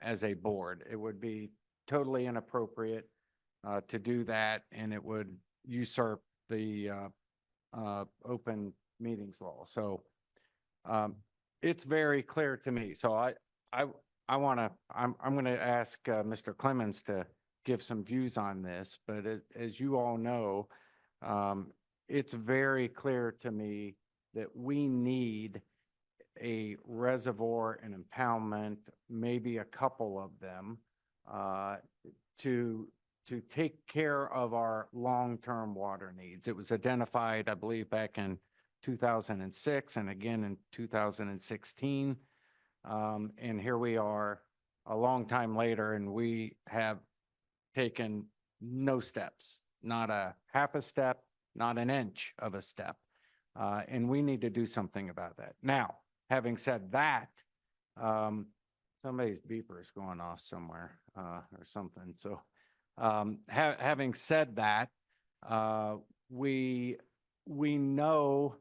as a board. It would be totally inappropriate to do that, and it would usurp the open meetings law. So it's very clear to me. So I'm going to ask Mr. Clemens to give some views on this, but as you all know, it's very clear to me that we need a reservoir and impoundment, maybe a couple of them, to take care of our long-term water needs. It was identified, I believe, back in 2006 and again in 2016. And here we are a long time later, and we have taken no steps, not a half a step, not an inch of a step. And we need to do something about that. Now, having said that, somebody's beeper is going off somewhere or something. So having said that, we know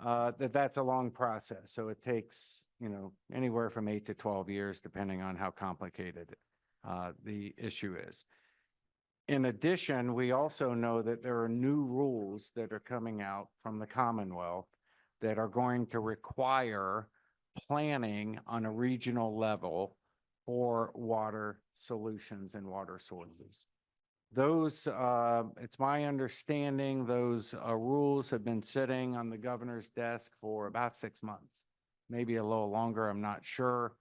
that that's a long process. So it takes, anywhere from 8 to 12 years, depending on how complicated the issue is. In addition, we also know that there are new rules that are coming out from the Commonwealth that are going to require planning on a regional level for water solutions and water sources. Those, it's my understanding, those rules have been sitting on the governor's desk for about 6 months, maybe a little longer, I'm not sure.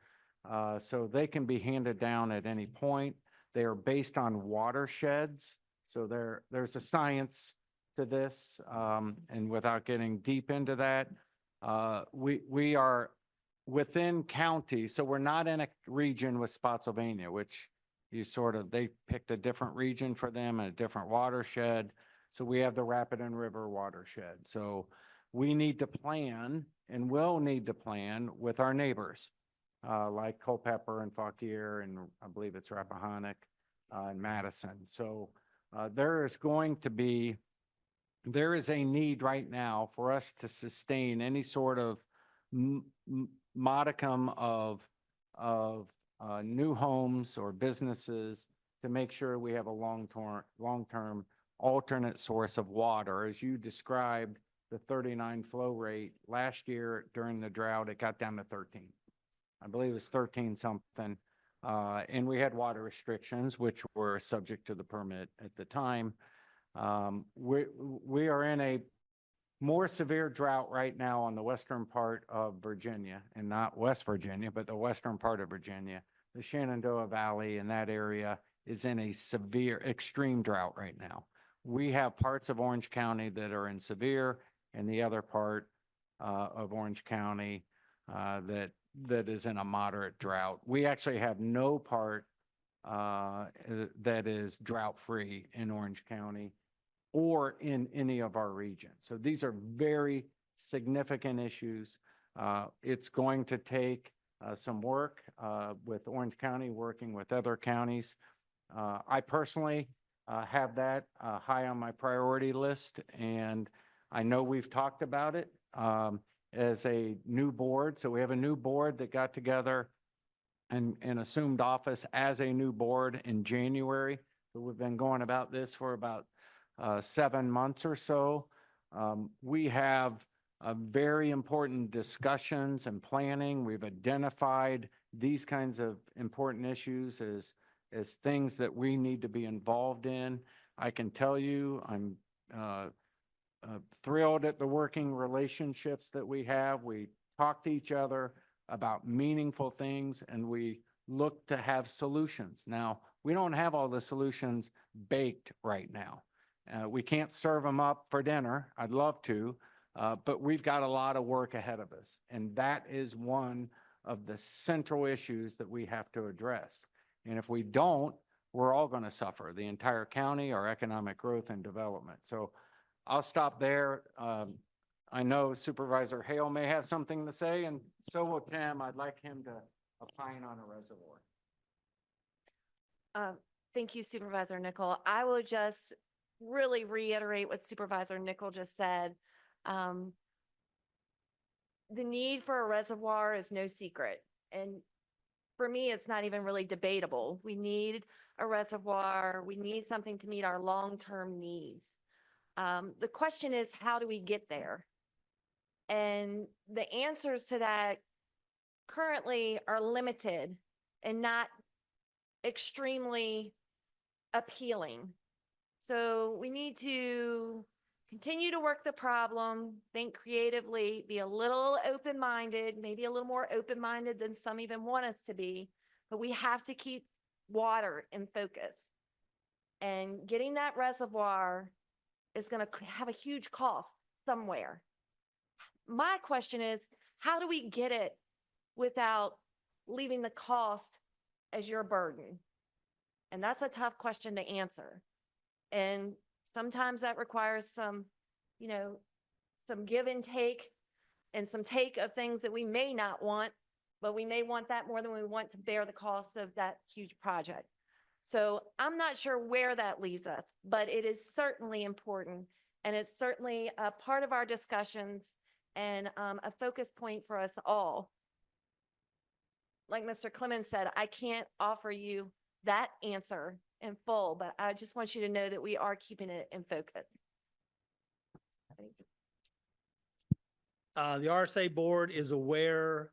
So they can be handed down at any point. They are based on watersheds. So there's a science to this. And without getting deep into that, we are within counties. So we're not in a region with Spotsylvania, which they picked a different region for them and a different watershed. So we have the Rapidan River watershed. So we need to plan and will need to plan with our neighbors, like Culpeper and Fauquier, and I believe it's Rappahannock and Madison. So there is a need right now for us to sustain any sort of modicum of new homes or businesses to make sure we have a long-term alternate source of water. As you described, the 39 flow rate last year during the drought, it got down to 13. I believe it was 13 something. And we had water restrictions, which were subject to the permit at the time. We are in a more severe drought right now on the western part of Virginia, and not West Virginia, but the western part of Virginia. The Shenandoah Valley in that area is in a severe, extreme drought right now. We have parts of Orange County that are in severe, and the other part of Orange County that is in a moderate drought. We actually have no part that is drought-free in Orange County or in any of our regions. So these are very significant issues. It's going to take some work with Orange County working with other counties. I personally have that high on my priority list, and I know we've talked about it as a new board. So we have a new board that got together and assumed office as a new board in January. So we've been going about this for about 7 months or so. We have very important discussions and planning. We've identified these kinds of important issues as things that we need to be involved in. I can tell you, I'm thrilled at the working relationships that we have. We talk to each other. about meaningful things and we look to have solutions. Now, we don't have all the solutions baked right now. We can't serve them up for dinner. I'd love to, but we've got a lot of work ahead of us. And that is one of the central issues that we have to address. And if we don't, we're all going to suffer, the entire county, our economic growth and development. So I'll stop there. I know Supervisor Hale may have something to say, and so will Tim. I'd like him to opine on a reservoir. Thank you, Supervisor Nickel. I will just really reiterate what Supervisor Nickel just said. The need for a reservoir is no secret. And for me, it's not even really debatable. We need a reservoir. We need something to meet our long-term needs. The question is, how do we get there? And the answers to that currently are limited and not extremely appealing. So we need to continue to work the problem, think creatively, be a little open-minded, maybe a little more open-minded than some even want us to be, but we have to keep water in focus. And getting that reservoir is going to have a huge cost somewhere. My question is, how do we get it without leaving the cost as your burden? And that's a tough question to answer. And sometimes that requires some, some give and take and some take of things that we may not want, but we may want that more than we want to bear the cost of that huge project. So I'm not sure where that leaves us, but it is certainly important. And it's certainly a part of our discussions and a focus point for us all. Like Mr. Clemens said, I can't offer you that answer in full, but I just want you to know that we are keeping it in focus. The RSA board is aware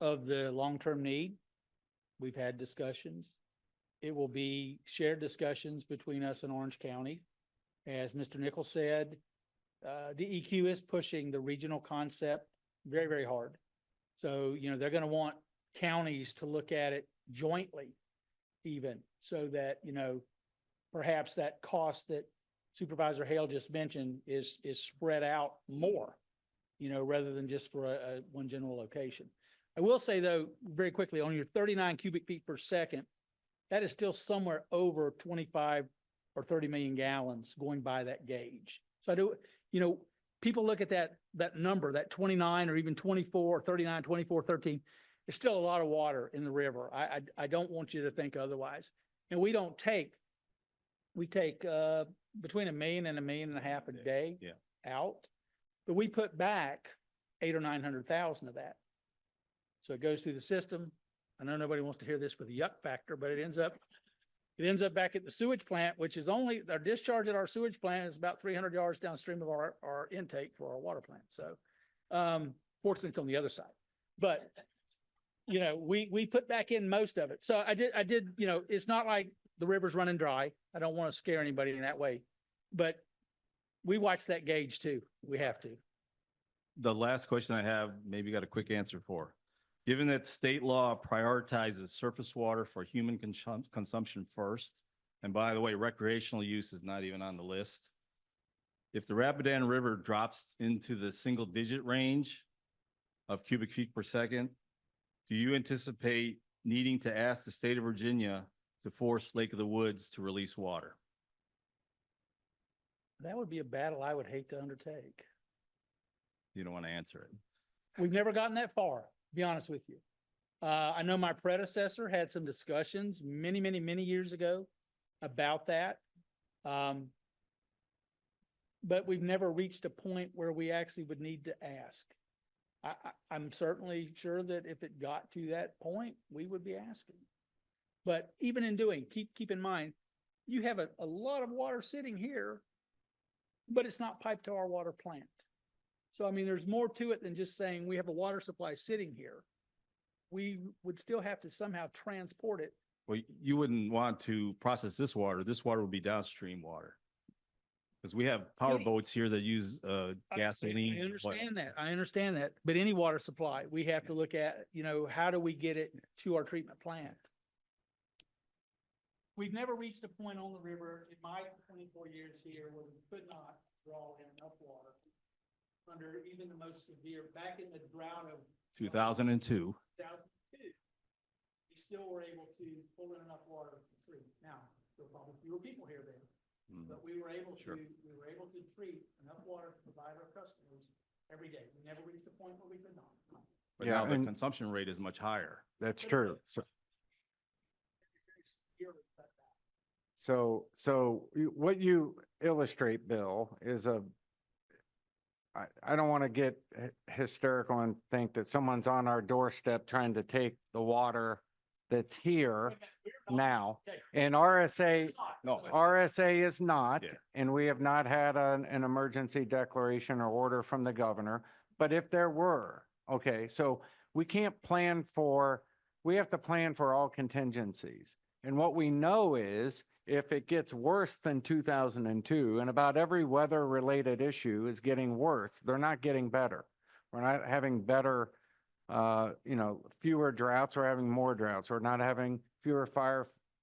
of the long-term need. We've had discussions. It will be shared discussions between us and Orange County. As Mr. Nichols said, DEQ is pushing the regional concept very, very hard. So, they're going to want counties to look at it jointly even, so that, perhaps that cost that Supervisor Hale just mentioned is spread out more, rather than just for a one general location. I will say though, very quickly, on your 39 cubic feet per second, that is still somewhere over 25 or 30 million gallons going by that gauge. So I do, people look at that number, that 29 or even 24, 39, 24, 13, it's still a lot of water in the river. I don't want you to think otherwise. And we take between 1 million and 1.5 million a day out, but we put back 800,000 or 900,000 of that. So it goes through the system. I know nobody wants to hear this for the yuck factor, but it ends up back at the sewage plant, which is only, our discharge at our sewage plant is about 300 yards downstream of our intake for our water plant. So, fortunately it's on the other side, but we put back in most of it. So I did, it's not like the river's running dry. I don't want to scare anybody in that way, but we watch that gauge too. We have to. The last question I have, maybe you got a quick answer for. Given that state law prioritizes surface water for human consumption first, and by the way, recreational use is not even on the list. If the Rapidan River drops into the single-digit range of cubic feet per second, do you anticipate needing to ask the state of Virginia to force Lake of the Woods to release water? That would be a battle I would hate to undertake. You don't want to answer it. We've never gotten that far, to be honest with you. I know my predecessor had some discussions many, many, many years ago about that. But we've never reached a point where we actually would need to ask. I'm certainly sure that if it got to that point, we would be asking. But even in doing, keep in mind, you have a lot of water sitting here, but it's not piped to our water plant. So, I mean, there's more to it than just saying we have a water supply sitting here. We would still have to somehow transport it. Well, you wouldn't want to process this water. This water would be downstream water. Because we have power Any- boats here that use gasoline. I oil. understand that. I understand that. But any water supply, we have to look at, how do we get it to our treatment plant? We've never reached a point on the river in my 24 years here where we could not draw in enough water under even the most severe, back in the drought of 2002. 2002. We still were able to pull in enough water to treat. Now, there were probably fewer people here then. Mm. But we were able to, Sure. treat enough water to provide our customers every day. We never reached a point where we could not. But Yeah, now the and- consumption rate is much higher. That's true. So, Very severely cut back. what you illustrate, Bill, is I don't want to get hysterical and think that someone's on our doorstep trying to take the water that's here now. Okay. And RSA, No. RSA is not, Yeah. and we have not had an emergency declaration or order from the governor. But if there were, okay, so we can't plan for, we have to plan for all contingencies. And what we know is if it gets worse than 2002, and about every weather-related issue is getting worse, they're not getting better. We're not having better, fewer droughts, we're having more droughts. We're not having fewer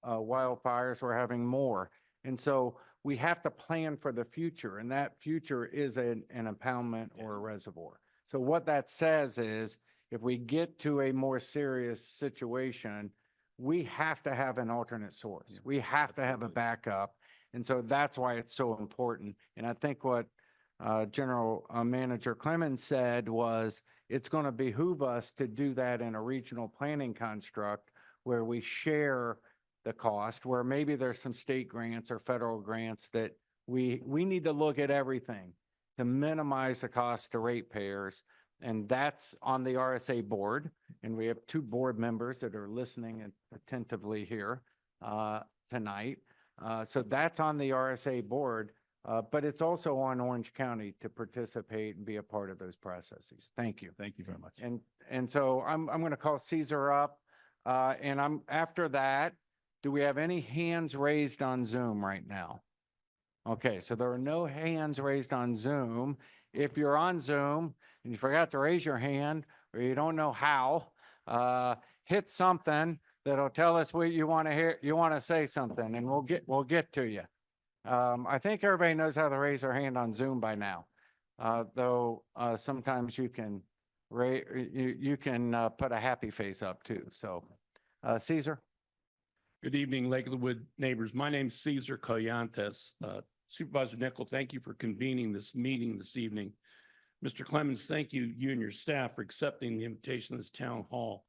wildfires, we're having more. And so we have to plan for the future, and that future is an impoundment or a reservoir. So what that says is, if we get to a more serious situation, we have to have an alternate source. We have to have a backup. And so that's why it's so important. And I think what General Manager Clemens said was, it's going to behoove us to do that in a regional planning construct where we share the cost, where maybe there's some state grants or federal grants that we need to look at everything to minimize the cost to ratepayers. And that's on the RSA board. And we have two board members that are listening attentively here tonight. So that's on the RSA board, but it's also on Orange County to participate and be a part of those processes. Thank you. Thank you very much. And so I'm going to call Caesar up, and after that, do we have any hands raised on Zoom right now? Okay, so there are no hands raised on Zoom. If you're on Zoom and you forgot to raise your hand, or you don't know how, hit something that'll tell us what you want to hear, you want to say something, and we'll get to you. I think everybody knows how to raise their hand on Zoom by now. Though sometimes you can put a happy face up too. So Caesar? Good evening, Lake of the Wood neighbors. My name's Cesar Collantes. Supervisor Nickel, thank you for convening this meeting this evening. Mr. Clemens, thank you, you and your staff, for accepting the invitation to this town hall.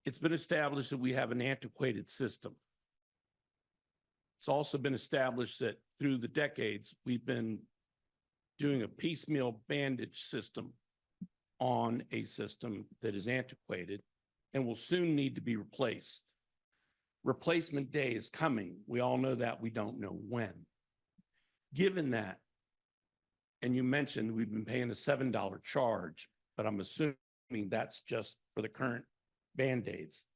It's been established that we have an antiquated system. It's also been established that through the decades, we've been doing a piecemeal bandage system on a system that is antiquated and will soon need to be replaced. Replacement day is coming. We all know that. We don't know when. Given that, and you mentioned we've been paying a $7 charge, but I'm assuming that's just for the current Band-Aids.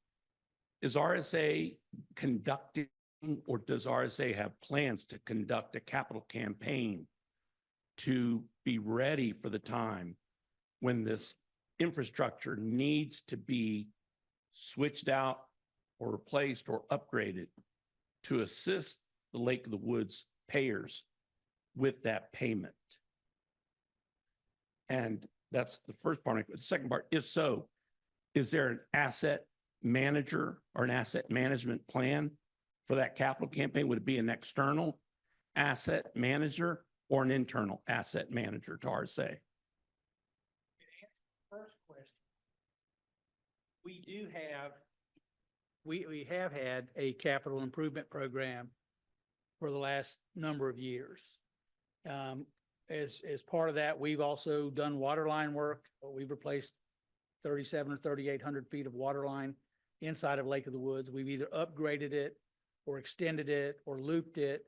Is RSA conducting, or does RSA have plans to conduct a capital campaign to be ready for the time when this infrastructure needs to be switched out or replaced or upgraded to assist the Lake of the Woods payers with that payment? And that's the first part. The second part, if so, is there an asset manager or an asset management plan for that capital campaign? Would it be an external asset manager or an internal asset manager to RSA? First question. We have had a capital improvement program for the last number of years. As part of that, we've also done water line work. We've replaced 3,700 or 3,800 feet of water line inside of Lake of the Woods. We've either upgraded it or extended it or looped it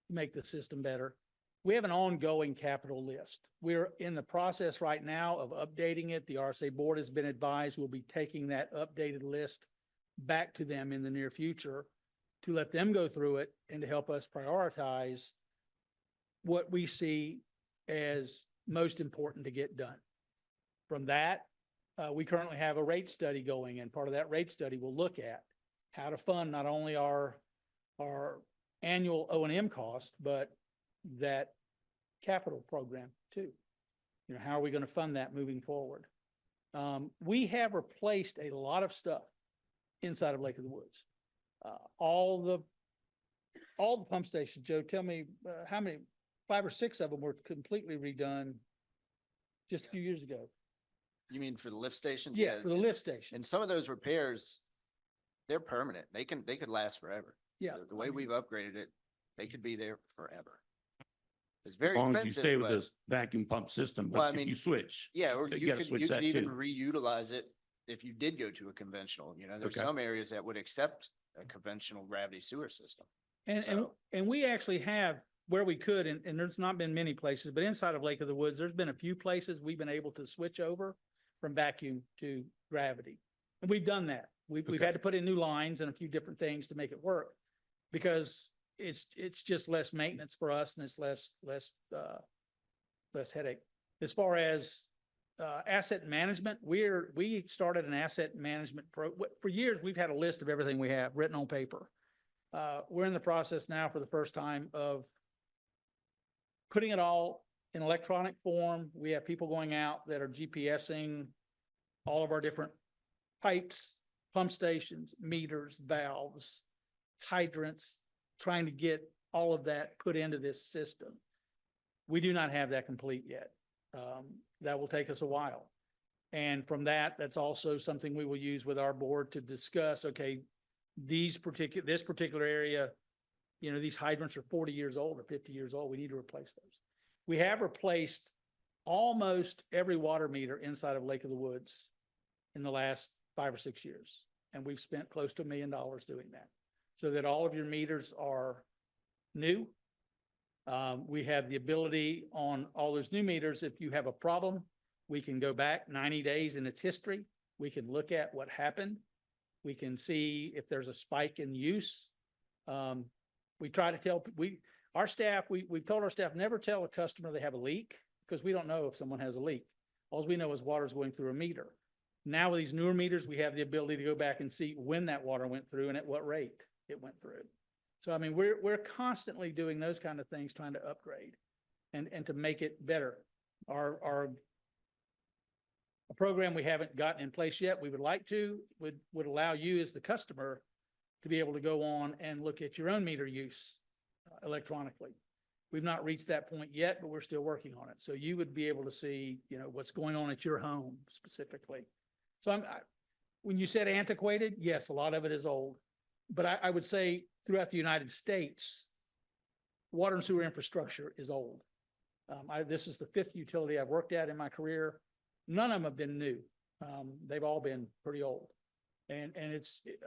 to make the system better. We have an ongoing capital list. We're in the process right now of updating it. The RSA board has been advised we'll be taking that updated list back to them in the near future to let them go through it and to help us prioritize what we see as most important to get done. From that, we currently have a rate study going, and part of that rate study will look at how to fund not only our annual O&M cost, but that capital program too. You know, how are we going to fund that moving forward? We have replaced a lot of stuff inside of Lake of the Woods. All the pump stations, Joe, tell me how many, 5 or 6 of them were completely redone just a few years ago. You mean for the lift stations? Yeah, for the lift station. And some of those repairs, they're permanent. They could last forever. Yeah. The way we've upgraded it, they could be there forever. It's very As long as you expensive, stay with but this vacuum pump system, Well, I but if mean, you switch, yeah, or you you gotta could, switch you that could even too. reutilize it if you did go to a conventional, you know, there's Okay. some areas that would accept a conventional gravity sewer system. And So- we actually have where we could, and there's not been many places, but inside of Lake of the Woods, there's been a few places we've been able to switch over from vacuum to gravity. And we've done that. We've Okay. had to put in new lines and a few different things to make it work because it's just less maintenance for us and it's less headache. As far as asset management, we started an asset management for years. We've had a list of everything we have written on paper. We're in the process now for the first time of putting it all in electronic form. We have people going out that are GPSing all of our different pipes, pump stations, meters, valves, hydrants, trying to get all of that put into this system. We do not have that complete yet. That will take us a while. And from that, that's also something we will use with our board to discuss, okay, this particular area, you know, these hydrants are 40 years old or 50 years old. We need to replace those. We have replaced almost every water meter inside of Lake of the Woods in the last 5 or 6 years. And we've spent close to $1 million doing that so that all of your meters are new. We have the ability on all those new meters, if you have a problem, we can go back 90 days in its history. We can look at what happened. We can see if there's a spike in use. We try to tell, we've told our staff, never tell a customer they have a leak because we don't know if someone has a leak. All we know is water's going through a meter. Now with these newer meters, we have the ability to go back and see when that water went through and at what rate it went through. So, I mean, we're constantly doing those kind of things, trying to upgrade and to make it better. A program we haven't gotten in place yet, we would like to, would allow you as the customer to be able to go on and look at your own meter use electronically. We've not reached that point yet, but we're still working on it. So you would be able to see, you know, what's going on at your home specifically. So when you said antiquated, yes, a lot of it is old, but I would say throughout the United States, water and sewer infrastructure is old. This is the 5th utility I've worked at in my career. None of them have been new. They've all been pretty old. And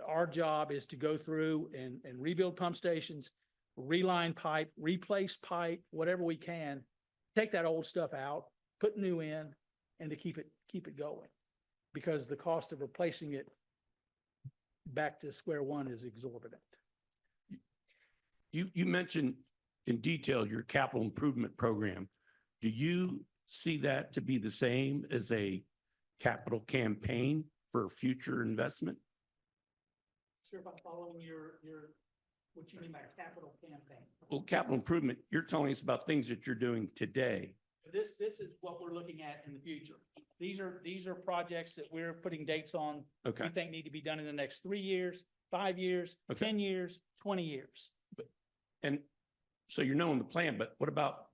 our job is to go through and rebuild pump stations, reline pipe, replace pipe, whatever we can, take that old stuff out, put new in, and to keep it going. Because the cost of replacing it back to square one is exorbitant. You mentioned in detail your capital improvement program. Do you see that to be the same as a capital campaign for future investment? Sure, if I'm following what you mean by capital campaign. Well, capital improvement, you're telling us about things that you're doing today. This is what we're looking at in the future. These are projects that we're putting dates on. Okay. We think need to be done in the next 3 years, 5 years, Okay. 10 years, 20 years. And so you're knowing the plan, but what about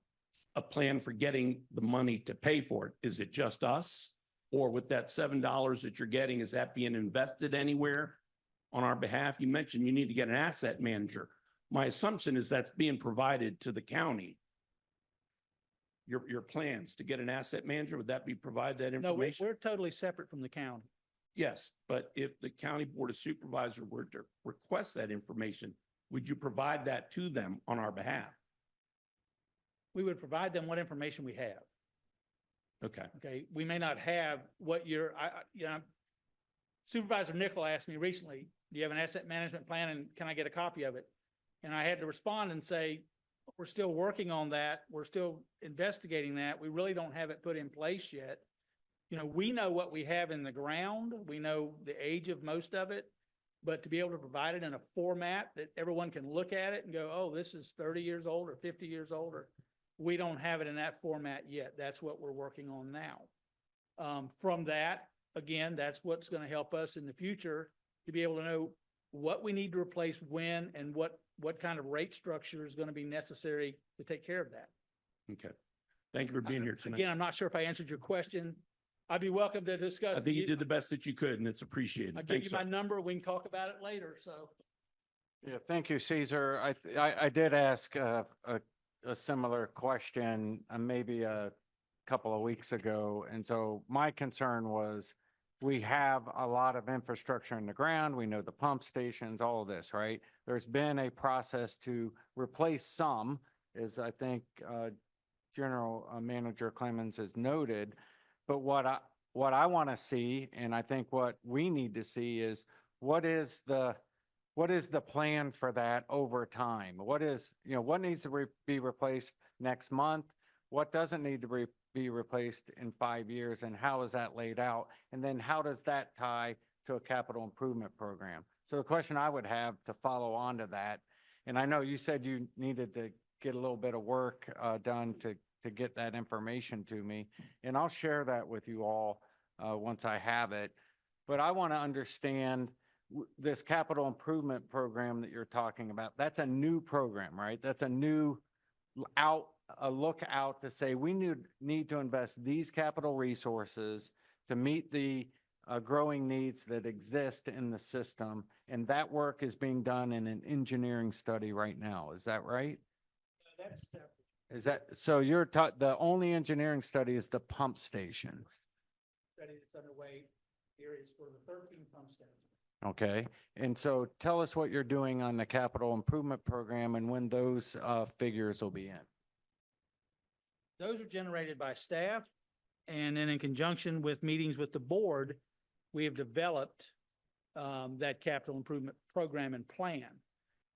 a plan for getting the money to pay for it? Is it just us? Or with that $7 that you're getting, is that being invested anywhere on our behalf? You mentioned you need to get an asset manager. My assumption is that's being provided to the county. Your plans to get an asset manager, would that be provided that No, information? we're totally separate from the county. Yes, but if the county board of supervisor were to request that information, would you provide that to them on our behalf? We would provide them what information we have. Okay. Okay, we may not have what Supervisor Nickel asked me recently, do you have an asset management plan and can I get a copy of it? And I had to respond and say, we're still working on that. We're still investigating that. We really don't have it put in place yet. You know, we know what we have in the ground. We know the age of most of it. But to be able to provide it in a format that everyone can look at it and go, oh, this is 30 years old or 50 years old, or we don't have it in that format yet. That's what we're working on now. From that, again, that's what's going to help us in the future to be able to know what we need to replace when and what kind of rate structure is going to be necessary to take care of that. Okay. Thank you for being here tonight. Again, I'm not sure if I answered your question. I'd be welcome to discuss. I think you did the best that you could and it's appreciated. I'll give Thanks, you my sir. number. We can talk about it later, so. Yeah, thank you, Caesar. I did ask a similar question maybe a couple of weeks ago. And so my concern was we have a lot of infrastructure in the ground. We know the pump stations, all of this, right? There's been a process to replace some, as I think General Manager Clemens has noted. But what I want to see, and I think what we need to see is what is the plan for that over time? What needs to be replaced next month? What doesn't need to be replaced in 5 years, and how is that laid out? And then how does that tie to a capital improvement program? So the question I would have to follow on to that, and I know you said you needed to get a little bit of work done to get that information to me, and I'll share that with you all once I have it. But I want to understand this capital improvement program that you're talking about. That's a new program, right? That's a new look out to say we need to invest these capital resources to meet the growing needs that exist in the system. And that work is being done in an engineering study right now. Is that right? That's separate. Is that, so the only engineering study is the pump station? Study that's underway here is for the 13 pump stations. Okay, and so tell us what you're doing on the capital improvement program and when those figures will be in. Those are generated by staff, and then in conjunction with meetings with the board, we have developed that capital improvement program and plan.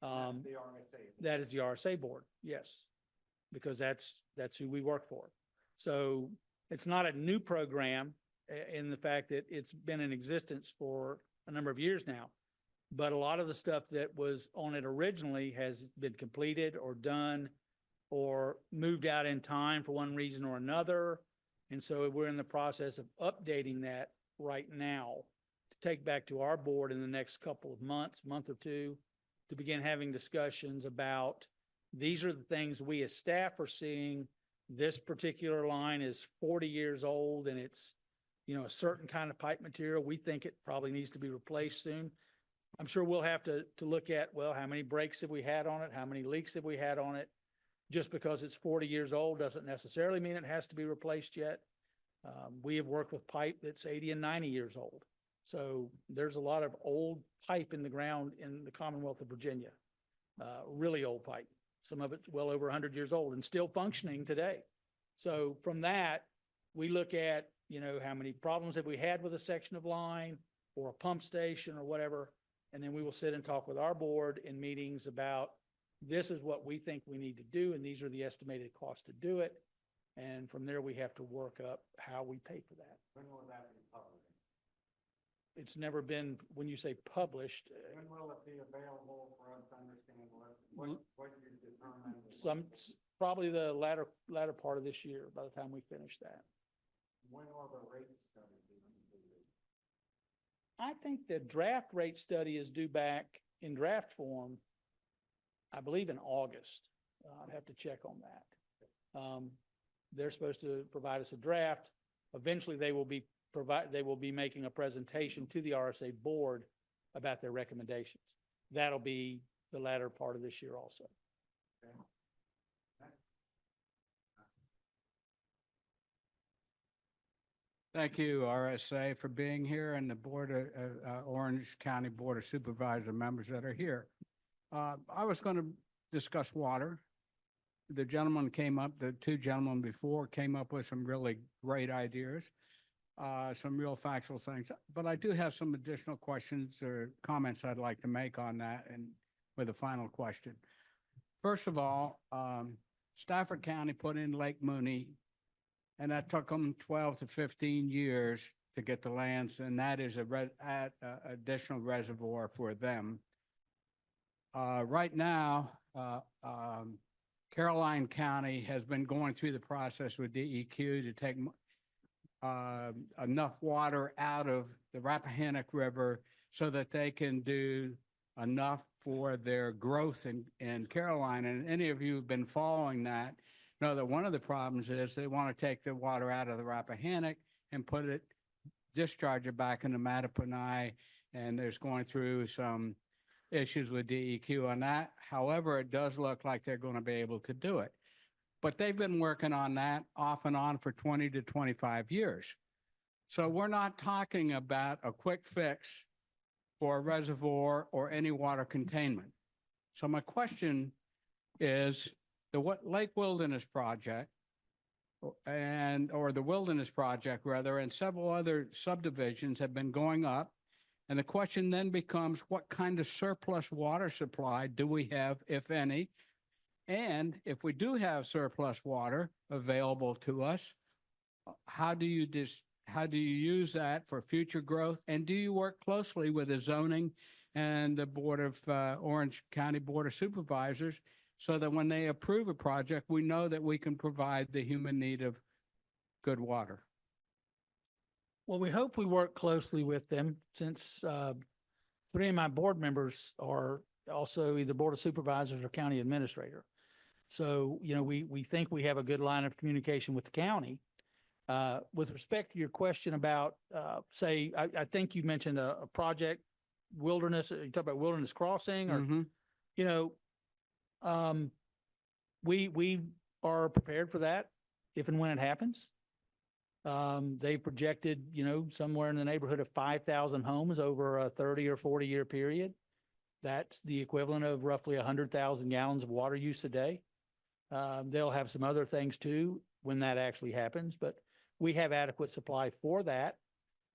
That's the RSA. That is the RSA board, yes, because that's who we work for. So it's not a new program in the fact that it's been in existence for a number of years now. But a lot of the stuff that was on it originally has been completed or done or moved out in time for one reason or another. And so we're in the process of updating that right now to take back to our board in the next couple of months, month or two, to begin having discussions about these are the things we as staff are seeing. This particular line is 40 years old and it's, a certain kind of pipe material. We think it probably needs to be replaced soon. I'm sure we'll have to look at, well, how many breaks have we had on it? How many leaks have we had on it? Just because it's 40 years old doesn't necessarily mean it has to be replaced yet. We have worked with pipe that's 80 and 90 years old. So there's a lot of old pipe in the ground in the Commonwealth of Virginia, really old pipe. Some of it's well over 100 years old and still functioning today. So from that, we look at, how many problems have we had with a section of line or a pump station or whatever. And then we will sit and talk with our board in meetings about this is what we think we need to do, and these are the estimated costs to do it. And from there, we have to work up how we pay for that. When will that be published? It's never been, when you say published, When will it be available for us to understand what you determined? Probably the latter part of this year, by the time we finish that. When will the rate study be completed? I think the draft rate study is due back in draft form, I believe in August. I'd have to check on that. They're supposed to provide us a draft. Eventually, they will be making a presentation to the RSA board about their recommendations. That'll be the latter part of this year also. Okay. Thank you, RSA, for being here and the Orange County Board of Supervisor members that are here. I was going to discuss water. The two gentlemen before came up with some really great ideas. some real factual things, but I do have some additional questions or comments I'd like to make on that and with a final question. First of all, Stafford County put in Lake Mooney, and that took them 12 to 15 years to get the lands, and that is additional reservoir for them. Right now, Caroline County has been going through the process with DEQ to take enough water out of the Rappahannock River so that they can do enough for their growth in Caroline. And any of you who've been following that know that one of the problems is they want to take the water out of the Rappahannock and discharge it back into Mattaponi, and there's going through some issues with DEQ on that. However, it does look like they're going to be able to do it. But they've been working on that off and on for 20 to 25 years. So we're not talking about a quick fix for a reservoir or any water containment. So my question is, the Lake Wilderness Project or the Wilderness Project rather, and several other subdivisions have been going up. And the question then becomes, what kind of surplus water supply do we have, if any? And if we do have surplus water available to us, how do you use that for future growth? And do you work closely with the zoning and the Orange County Board of Supervisors so that when they approve a project, we know that we can provide the human need of good water? Well, we hope we work closely with them since three of my board members are also either Board of Supervisors or County Administrator. So, we think we have a good line of communication with the county. With respect to your question about, I think you mentioned a project, Wilderness, you talk about Wilderness Crossing or, we are prepared for that if and when it happens. They projected, somewhere in the neighborhood of 5,000 homes over a 30 or 40-year period. That's the equivalent of roughly 100,000 gallons of water use a day. They'll have some other things too when that actually happens, but we have adequate supply for that.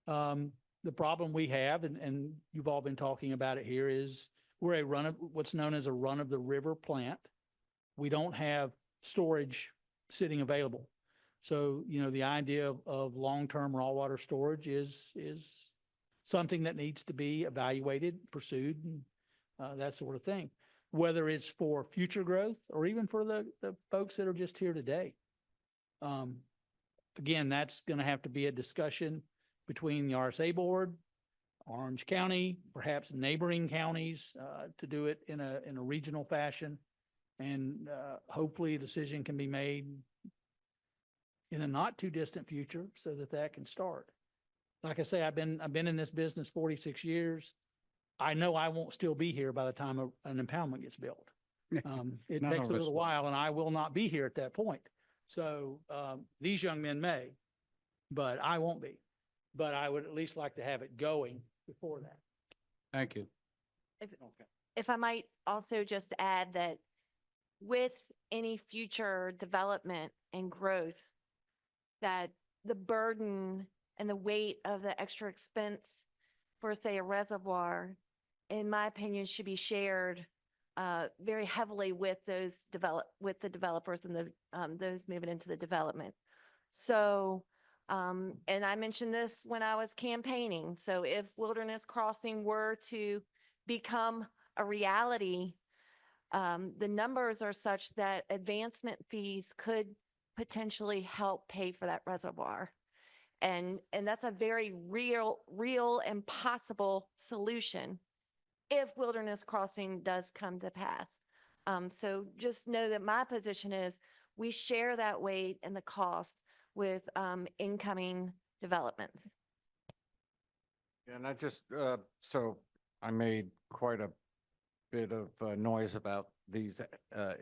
The problem we have, and you've all been talking about it here, is we're what's known as a run-of-the-river plant. We don't have storage sitting available. So, the idea of long-term raw water storage is something that needs to be evaluated, pursued, and that sort of thing, whether it's for future growth or even for the folks that are just here today. Again, that's going to have to be a discussion between the RSA board, Orange County, perhaps neighboring counties, to do it in a regional fashion. And hopefully a decision can be made in a not too distant future so that can start. Like I say, I've been in this business 46 years. I know I won't still be here by the time an impoundment gets built. It None takes of a us little will. while and I will not be here at that point. So these young men may, but I won't be. But I would at least like to have it going before that. Thank you. If I might also just add that with any future development and growth, that the burden and the weight of the extra expense for, say, a reservoir, in my opinion, should be shared very heavily with the developers and those moving into the development. So, and I mentioned this when I was campaigning. So if Wilderness Crossing were to become a reality, the numbers are such that advancement fees could potentially help pay for that reservoir. And that's a very real and possible solution if Wilderness Crossing does come to pass. So just know that my position is we share that weight and the cost with incoming developments. And I just, so I made quite a bit of noise about these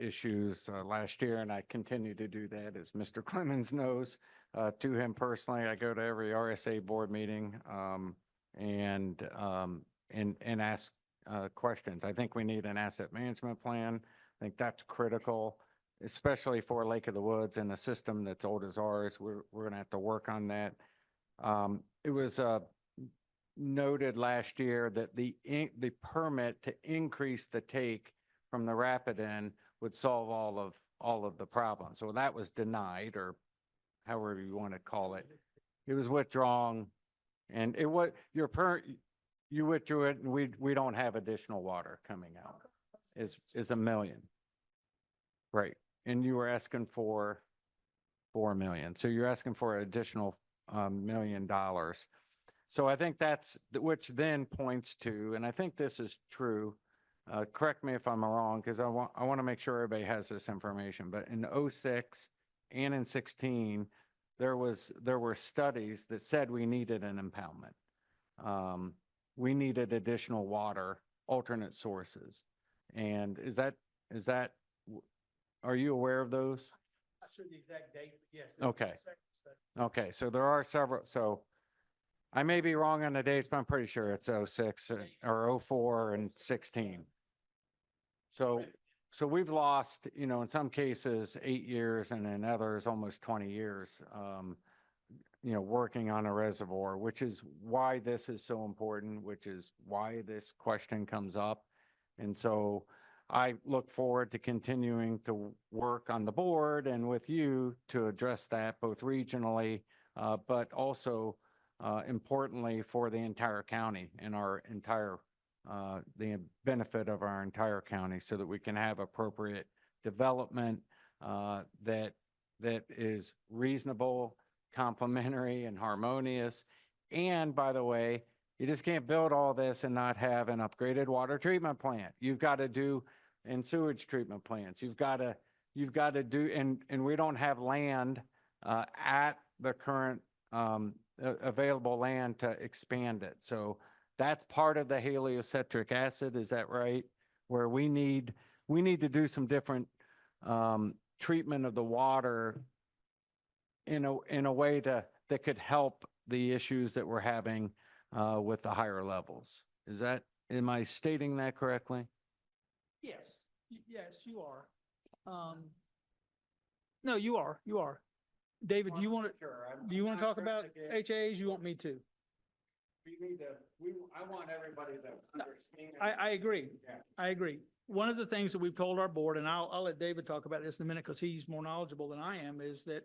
issues last year, and I continue to do that, as Mr. Clemens knows. To him personally, I go to every RSA board meeting and ask questions. I think we need an asset management plan. I think that's critical, especially for Lake of the Woods and a system that's old as ours. We're going to have to work on that. It was noted last year that the permit to increase the take from the Rapidan would solve all of the problems. So that was denied, or however you want to call it. It was withdrawn, and it was you withdrew it, and we don't have additional water coming out. Is a million. Right. And you were asking for 4 million. So you're asking for an additional $1 million. So I think which then points to, and I think this is true, correct me if I'm wrong, because I want to make sure everybody has this information, but in '06 and in 16, there were studies that said we needed an impoundment. We needed additional water, alternate sources. And are you aware of those? Not sure the exact date, but yes. Okay. Okay, so there are several, so I may be wrong on the dates, but I'm pretty sure it's '06 or '04 and 16. So we've lost, in some cases, 8 years, and in others, almost 20 years, working on a reservoir, which is why this is so important, which is why this question comes up. And so I look forward to continuing to work on the board and with you to address that both regionally, but also importantly for the entire county and the benefit of our entire county, so that we can have appropriate development that is reasonable, complementary, and harmonious. And by the way, you just can't build all this and not have an upgraded water treatment plant. You've got to do, and sewage treatment plants. You've got to do, and we don't have land at the current available land to expand it. So that's part of the haliocetric acid. Is that right? Where we need to do some different treatment of the water in a way that could help the issues that we're having with the higher levels. Am I stating that correctly? Yes, yes, you are. No, you are. David, do you want to talk about HAs? You want me to? I want everybody to understand. I agree. Yeah. I agree. One of the things that we've told our board, and I'll let David talk about this in a minute because he's more knowledgeable than I am, is that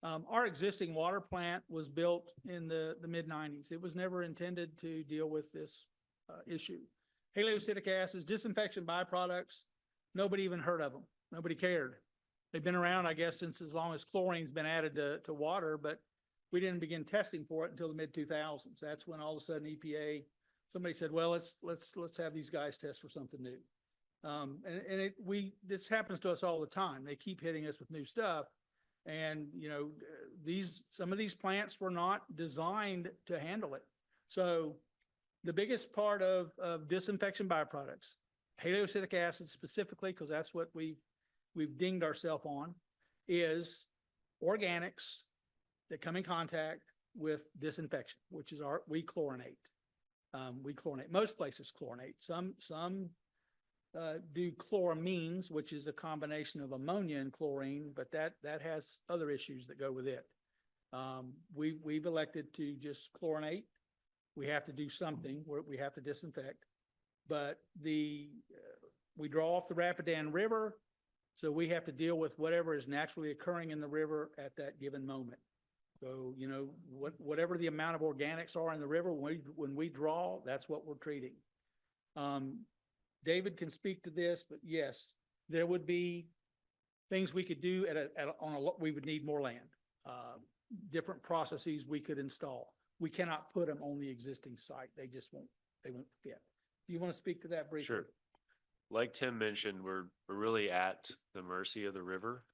our existing water plant was built in the mid-90s. It was never intended to deal with this issue. Haliocetic acids, disinfection byproducts, nobody even heard of them. Nobody cared. They've been around, I guess, since as long as chlorine's been added to water, but we didn't begin testing for it until the mid-2000s. That's when all of a sudden EPA, somebody said, well, let's have these guys test for something new. This happens to us all the time. They keep hitting us with new stuff. And, some of these plants were not designed to handle it. So the biggest part of disinfection byproducts, haliocetic acid specifically, because that's what we've dinged ourselves on, is organics that come in contact with disinfection, which is we chlorinate. We chlorinate. Most places chlorinate. Some do chloramines, which is a combination of ammonia and chlorine, but that has other issues that go with it. We've elected to just chlorinate. We have to do something where we have to disinfect, but we draw off the Rapidan River, so we have to deal with whatever is naturally occurring in the river at that given moment. So, whatever the amount of organics are in the river, when we draw, that's what we're treating. David can speak to this, but yes, there would be things we could do we would need more land, different processes we could install. We cannot put them on the existing site. They won't fit. Do you want to speak to that briefly? Sure. Like Tim mentioned, we're really at the mercy of the river.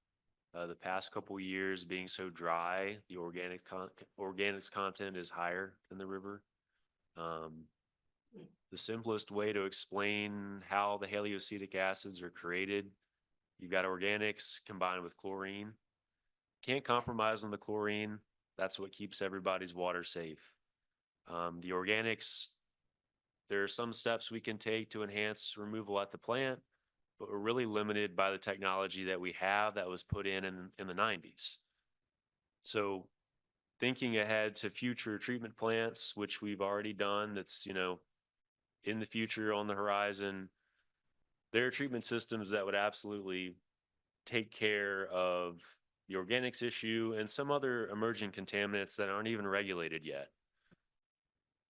The past couple years being so dry, the organics content is higher than the river. The simplest way to explain how the haliocetic acids are created, you've got organics combined with chlorine. Can't compromise on the chlorine. That's what keeps everybody's water safe. The organics, there are some steps we can take to enhance removal at the plant, but we're really limited by the technology that we have that was put in the 90s. So thinking ahead to future treatment plants, which we've already done, that's, in the future on the horizon. There are treatment systems that would absolutely take care of the organics issue and some other emerging contaminants that aren't even regulated yet.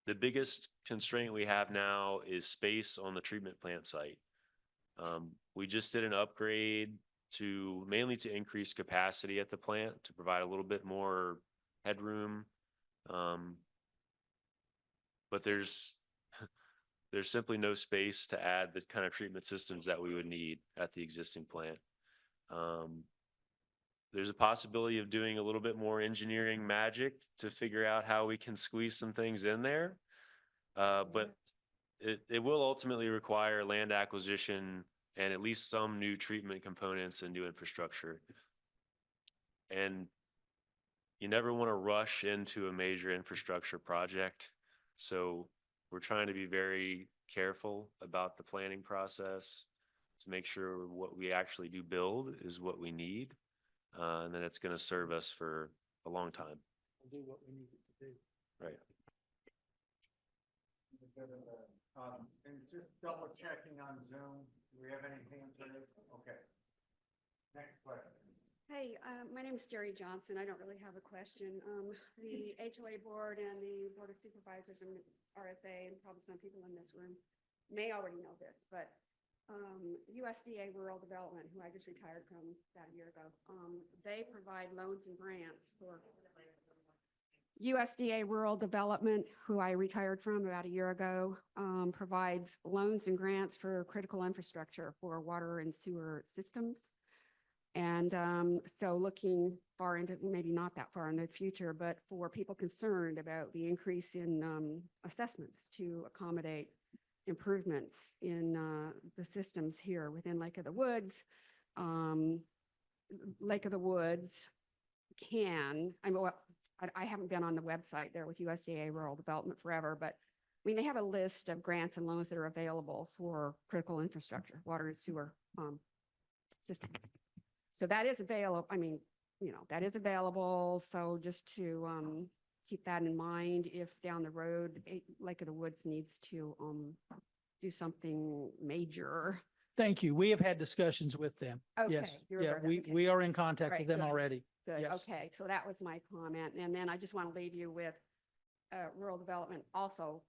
The biggest constraint we have now is space on the treatment plant site. We just did an upgrade mainly to increase capacity at the plant to provide a little bit more headroom. But there's simply no space to add the kind of treatment systems that we would need at the existing plant. There's a possibility of doing a little bit more engineering magic to figure out how we can squeeze some things in there. But it will ultimately require land acquisition and at least some new treatment components and new infrastructure. And you never want to rush into a major infrastructure project. So we're trying to be very careful about the planning process to make sure what we actually do build is what we need. And then it's going to serve us for a long time. We'll do what we need it to do. Right. And just double checking on Zoom, do we have any hands raised? Okay. Next question. Hey, my name is Jerry Johnson. I don't really have a question. The HOA board and the Board of Supervisors and RSA, and probably some people in this room may already know this, but USDA Rural Development, who I just retired from about a year ago, they provide loans and grants for USDA Rural Development, who I retired from about a year ago, provides loans and grants for critical infrastructure for water and sewer systems. And so looking far into, maybe not that far into the future, but for people concerned about the increase in assessments to accommodate improvements in the systems here within Lake of the Woods. Lake of the Woods I haven't been on the website there with USDA Rural Development forever, but I mean, they have a list of grants and loans that are available for critical infrastructure, water and sewer system. So that is available. I mean, that is available. So just to keep that in mind, if down the road, Lake of the Woods needs to do something major. Thank you. We have had discussions with them. Okay, Yes. you're Yeah, aware of that. Okay. we are in contact Right, with them good. already. Good, Yes. okay, so that was my comment. And then I just want to leave you with rural development also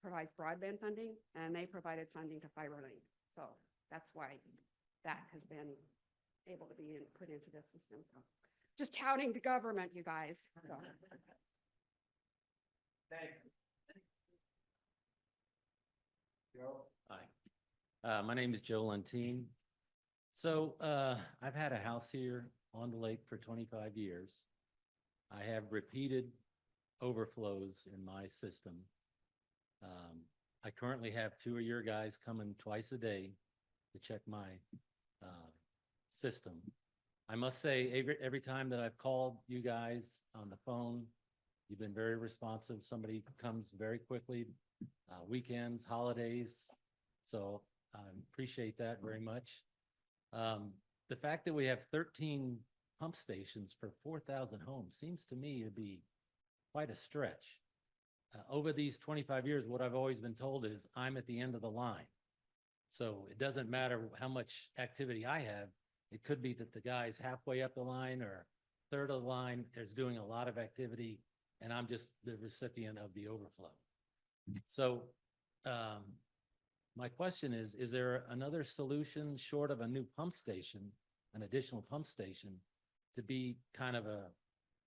provides broadband funding, and they provided funding to FiberLink. So that's why that has been able to be put into this system. So just touting the government, you guys. So. Thank you. Joe? Hi, my name is Joe Luntine. So I've had a house here on the lake for 25 years. I have repeated overflows in my system. I currently have 2 of your guys coming twice a day to check my system. I must say, every time that I've called you guys on the phone, you've been very responsive. Somebody comes very quickly, weekends, holidays. So I appreciate that very much. The fact that we have 13 pump stations for 4,000 homes seems to me to be quite a stretch. Over these 25 years, what I've always been told is I'm at the end of the line. So it doesn't matter how much activity I have. It could be that the guy's halfway up the line or third of the line is doing a lot of activity, and I'm just the recipient of the overflow. So my question is there another solution short of a new pump station, an additional pump station, to be kind of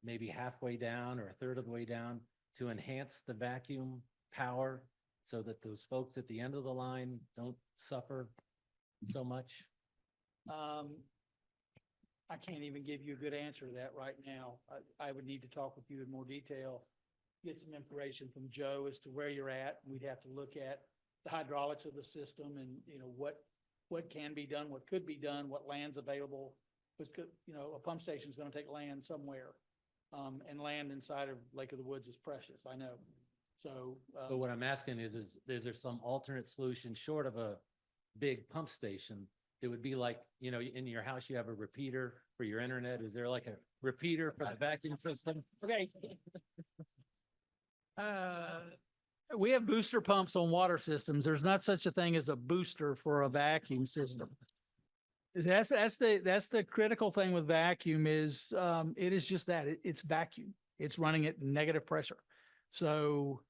maybe halfway down or a third of the way down to enhance the vacuum power so that those folks at the end of the line don't suffer so much? I can't even give you a good answer to that right now. I would need to talk with you in more detail, get some information from Joe as to where you're at. We'd have to look at the hydraulics of the system and, what can be done, what could be done, what land's available. Because, a pump station is going to take land somewhere. And land inside of Lake of the Woods is precious, I know. So. But what I'm asking is there some alternate solution short of a big pump station it would be like, you know, in your house, you have a repeater for your internet. Is there like a repeater for the vacuum system? Okay. We have booster pumps on water systems. There's not such a thing as a booster for a vacuum system. That's the critical thing with vacuum is, it is just that, it's vacuum. It's running at negative pressure. So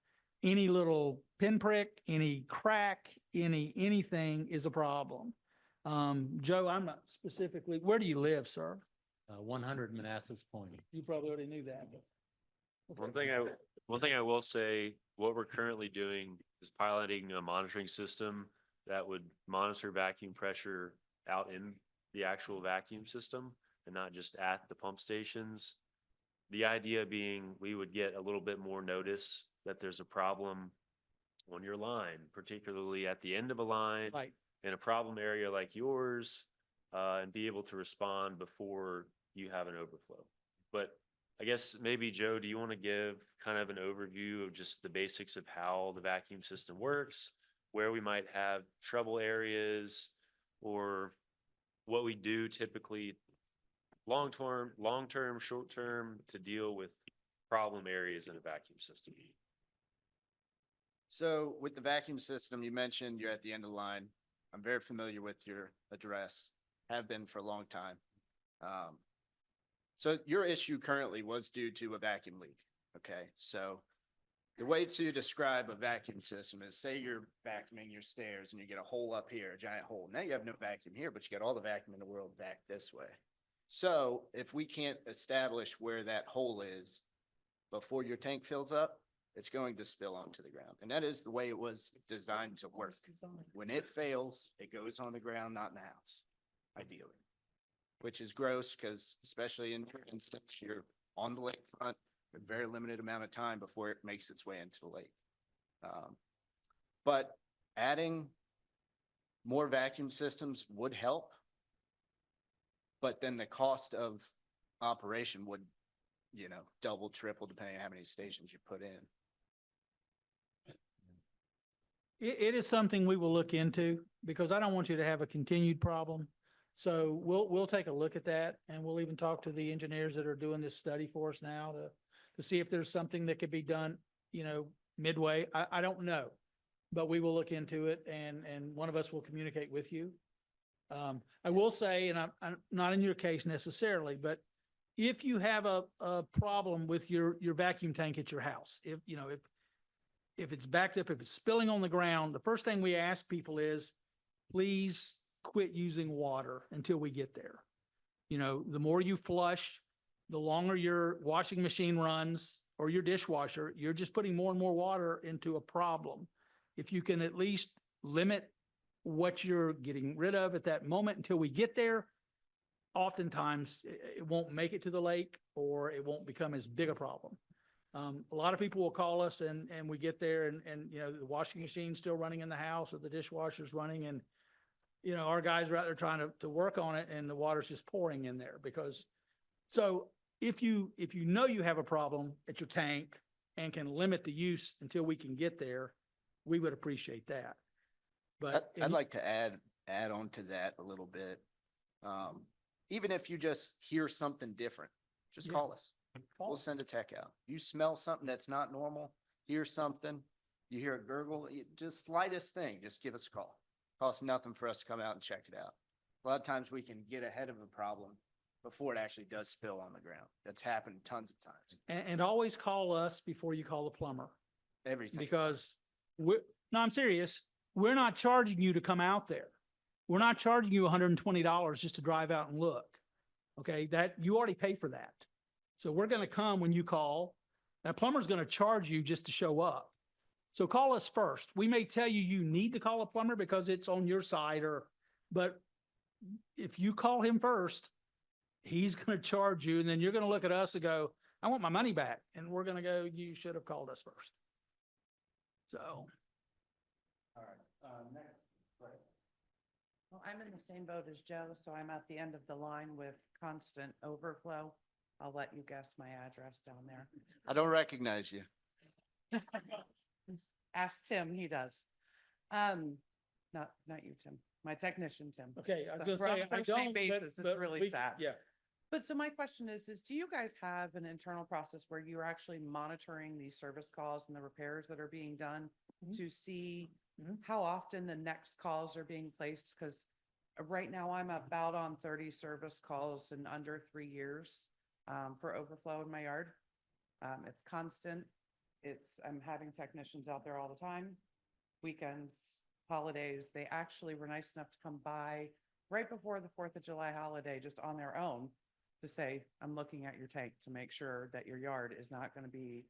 any little pinprick, any crack, anything is a problem. Joe, I'm not specifically, where do you live, sir? 100 Manassas Point. You probably already knew that, but. One thing I will say, what we're currently doing is piloting a monitoring system that would monitor vacuum pressure out in the actual vacuum system and not just at the pump stations. The idea being we would get a little bit more notice that there's a problem on your line, particularly at the end of a line Right. in a problem area like yours, and be able to respond before you have an overflow. But I guess maybe Joe, do you want to give kind of an overview of just the basics of how the vacuum system works, where we might have trouble areas, or what we do typically long-term, short-term to deal with problem areas in a vacuum system? So with the vacuum system, you mentioned you're at the end of the line. I'm very familiar with your address, have been for a long time. So your issue currently was due to a vacuum leak. Okay, so the way to describe a vacuum system is, say you're vacuuming your stairs and you get a hole up here, a giant hole. Now you have no vacuum here, but you got all the vacuum in the world back this way. So if we can't establish where that hole is before your tank fills up, it's going to spill onto the ground. And that is the way it was designed to work. When it fails, it goes on the ground, not in the house, ideally. Which is gross because especially in your instance, you're on the lakefront, a very limited amount of time before it makes its way into the lake. But adding more vacuum systems would help. But then the cost of operation would, you know, double, triple, depending on how many stations you put in. It is something we will look into because I don't want you to have a continued problem. So we'll take a look at that and we'll even talk to the engineers that are doing this study for us now to see if there's something that could be done, you know, midway. I don't know, but we will look into it and one of us will communicate with you. I will say, and I'm not in your case necessarily, but if you have a problem with your vacuum tank at your house, if it's backed up, if it's spilling on the ground, the first thing we ask people is, please quit using water until we get there. You know, the more you flush, the longer your washing machine runs or your dishwasher, you're just putting more and more water into a problem. If you can at least limit what you're getting rid of at that moment until we get there, oftentimes it won't make it to the lake or it won't become as big a problem. A lot of people will call us and we get there and you know, the washing machine's still running in the house or the dishwasher's running and you know, our guys are out there trying to work on it and the water's just pouring in there because, so if you know you have a problem at your tank and can limit the use until we can get there, we would appreciate that. But I'd like to add on to that a little bit. Even if you just hear something different, just Yeah. call us. We'll send a tech out. You smell something that's not normal, hear something, you hear a gurgle, just slightest thing, just give us a call. Costs nothing for us to come out and check it out. A lot of times we can get ahead of a problem before it actually does spill on the ground. That's happened tons of times. and always call us before you call the plumber Every time. because I'm serious. We're not charging you to come out there. We're not charging you $120 just to drive out and look. Okay, that you already pay for that. So we're going to come when you call. That plumber's going to charge you just to show up. So call us first. We may tell you need to call a plumber because it's on your side but if you call him first, he's going to charge you and then you're going to look at us and go, I want my money back. And we're going to go, you should have called us first. So. All right, next. Well, I'm in the same boat as Joe, so I'm at the end of the line with constant overflow. I'll let you guess my address down there. I don't recognize you. Ask Tim, he does. Not you, Tim. My technician, Tim. Okay, I was So gonna we're on say, a I first name don't, basis. It's really sad. Yeah. But so my question is do you guys have an internal process where you're actually monitoring these service calls and the repairs that are being done Mhm. to see Mhm. how often the next calls are being placed? Because right now I'm about on 30 service calls in under 3 years for overflow in my yard. It's constant. I'm having technicians out there all the time, weekends, holidays. They actually were nice enough to come by right before the 4th of July holiday, just on their own, to say, I'm looking at your tank to make sure that your yard is not going to be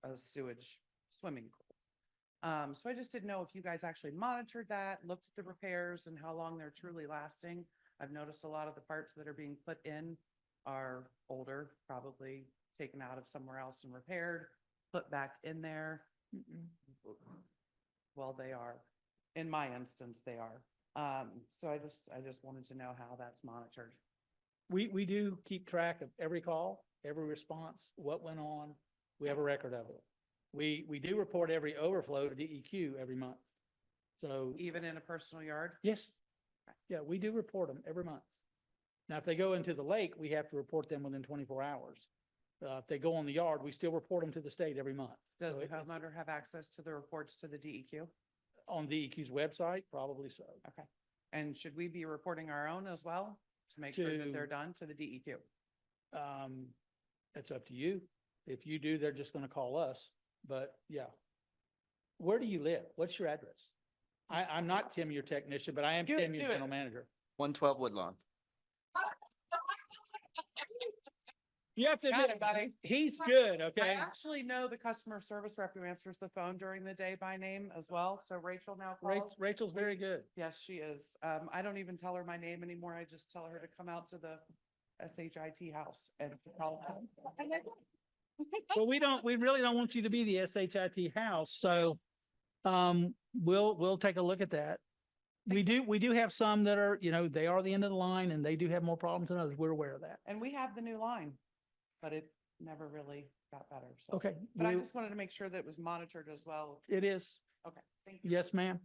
a sewage swimming pool. So I just didn't know if you guys actually monitored that, looked at the repairs and how long they're truly lasting. I've noticed a lot of the parts that are being put in are older, probably taken out of somewhere else and repaired, put back in there. Well, they are. In my instance, they are. So I just wanted to know how that's monitored. We do keep track of every call, every response, what went on. We have a record of it. We do report every overflow to DEQ every month. So, Even in a personal yard? yes, yeah, we do report them every month. Now, if they go into the lake, we have to report them within 24 hours. If they go on the yard, we still report them to the state every month. Does So the it's homeowner have access to the reports to the DEQ? on DEQ's website? Probably so. Okay. And should we be reporting our own as well to make sure that they're To- done to the DEQ? It's up to you. If you do, they're just gonna call us, but yeah. Where do you live? What's your address? I'm not Tim, your technician, but I am Do it, Tim, your do it. general manager. 112 Woodlawn. You have to Got admit, it, buddy. he's good, I okay? actually know the customer service rep who answers the phone during the day by name as well. So Rachel now calls. Rachel's very good. Yes, she is. I don't even tell her my name anymore. I just tell her to come out to the SHIT house and she calls them. But we really don't want you to be the SHIT house, so we'll take a look at that. We do have some that are, they are the end of the line and they do have more problems than others. We're aware of that. And we have the new line, but it never really got better. So, Okay. but I we'll- just wanted to make sure that it was monitored as well. It is. Okay, thank you. Yes, ma'am.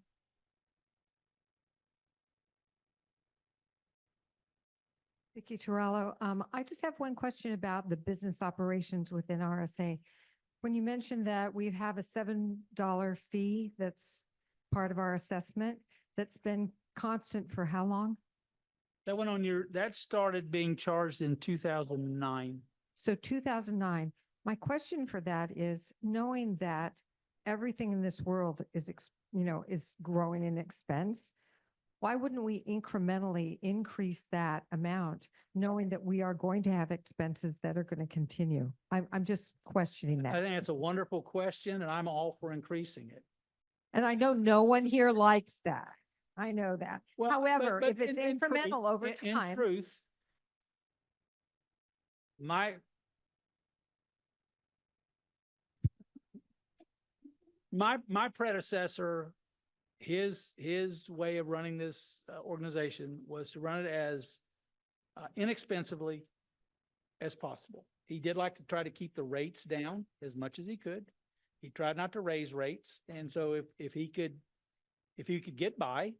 Vicky Torello. I just have one question about the business operations within RSA. When you mentioned that we have a $7 fee that's part of our assessment, that's been constant for how long? That started being charged in 2009. So 2009. My question for that is, knowing that everything in this world is, is growing in expense, why wouldn't we incrementally increase that amount, knowing that we are going to have expenses that are going to continue? I'm just questioning I that. think it's a wonderful question and I'm all for increasing it. And I know no one here likes that. I know that. Well, However, but if it's in truth- incremental over in time, truth, my predecessor, his way of running this organization was to run it as inexpensively as possible. He did like to try to keep the rates down as much as he could. He tried not to raise rates. And so if he could get by,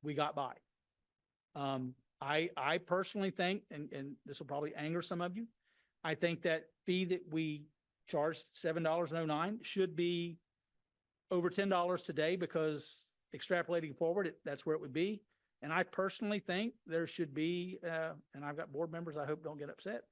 we got by. I personally think, and this will probably anger some of you, I think that fee that we charged $7.09 should be over $10 today, because extrapolating forward, that's where it would be. And I personally think there should be, and I've got board members I hope don't get upset,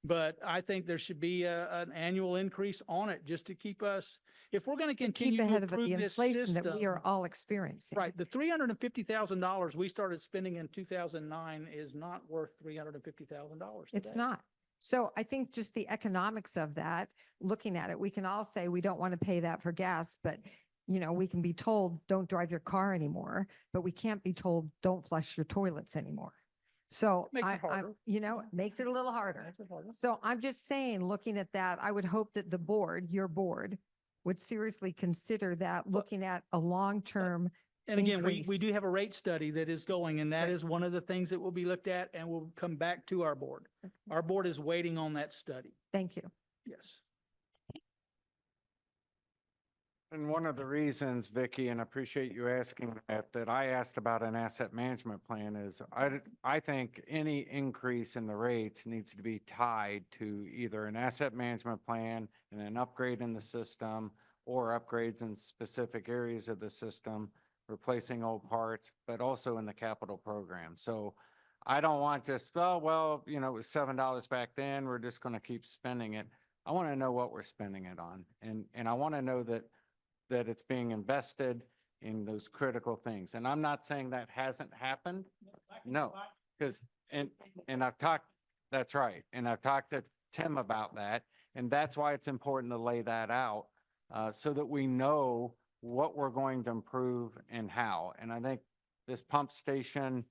but I think there should be an annual increase on it just to keep us, if we're going to to continue keep to ahead of the improve this inflation that we system. are all experiencing. Right, the $350,000 we started spending in 2009 is not worth $350,000 It's today. not. So I think just the economics of that, looking at it, we can all say we don't want to pay that for gas, but we can be told, don't drive your car anymore, but we can't be told, don't flush your toilets anymore. So Makes it it harder. makes it a little harder. Makes it harder. So I'm just saying, looking at that, I would hope that the board, your board, would seriously consider that, looking at a long-term. And again, we increase. do have a rate study that is going, and that Right. is one of the things that will be looked at and will come back to our board. Our board is waiting on that study. Thank you. Yes. And one of the reasons, Vicky, and I appreciate you asking that I asked about an asset management plan is I think any increase in the rates needs to be tied to either an asset management plan and an upgrade in the system or upgrades in specific areas of the system, replacing old parts, but also in the capital program. So I don't want just, oh, well, you know, it was $7 back then, we're just going to keep spending it. I want to know what we're spending it on. And I want to know that it's being invested in those critical things. And I'm not saying that hasn't happened. No, because, and I've talked, that's right. And I've talked to Tim about that. And that's why it's important to lay that out so that we know what we're going to improve and how. And I think this pump station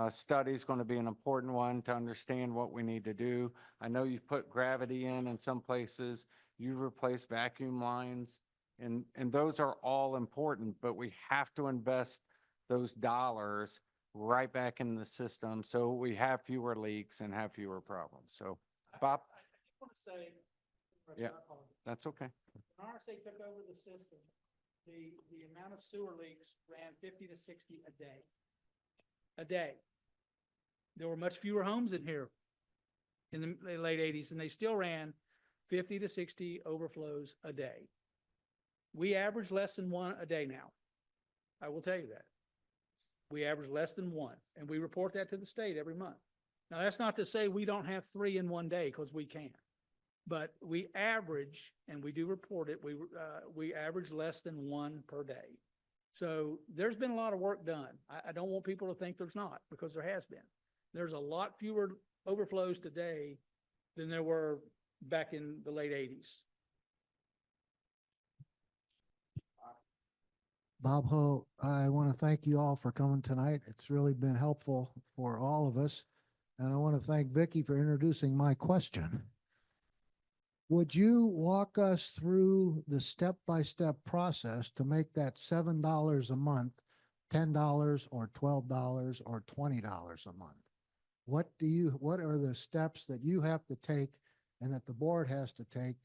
study is going to be an important one to understand what we need to do. I know you've put gravity in some places. You replace vacuum lines. And those are all important, but we have to invest those dollars right back in the system so we have fewer leaks and have fewer problems. So, Bob? I just want to say. Yeah. That's okay. When RSA took over the system, the amount of sewer leaks ran 50 to 60 a day. A day. There were much fewer homes in here in the late 80s, and they still ran 50 to 60 overflows a day. We average less than one a day now. I will tell you that. We average less than one, and we report that to the state every month. Now, that's not to say we don't have 3 in one day, because we can. But we average, and we do report it, we average less than one per day. So there's been a lot of work done. I don't want people to think there's not, because there has been. There's a lot fewer overflows today than there were back in the late 80s. Bob Ho, I want to thank you all for coming tonight. It's really been helpful for all of us. And I want to thank Vicky for introducing my question. Would you walk us through the step-by-step process to make that $7 a month, $10 or $12 or $20 a month? What are the steps that you have to take and that the board has to take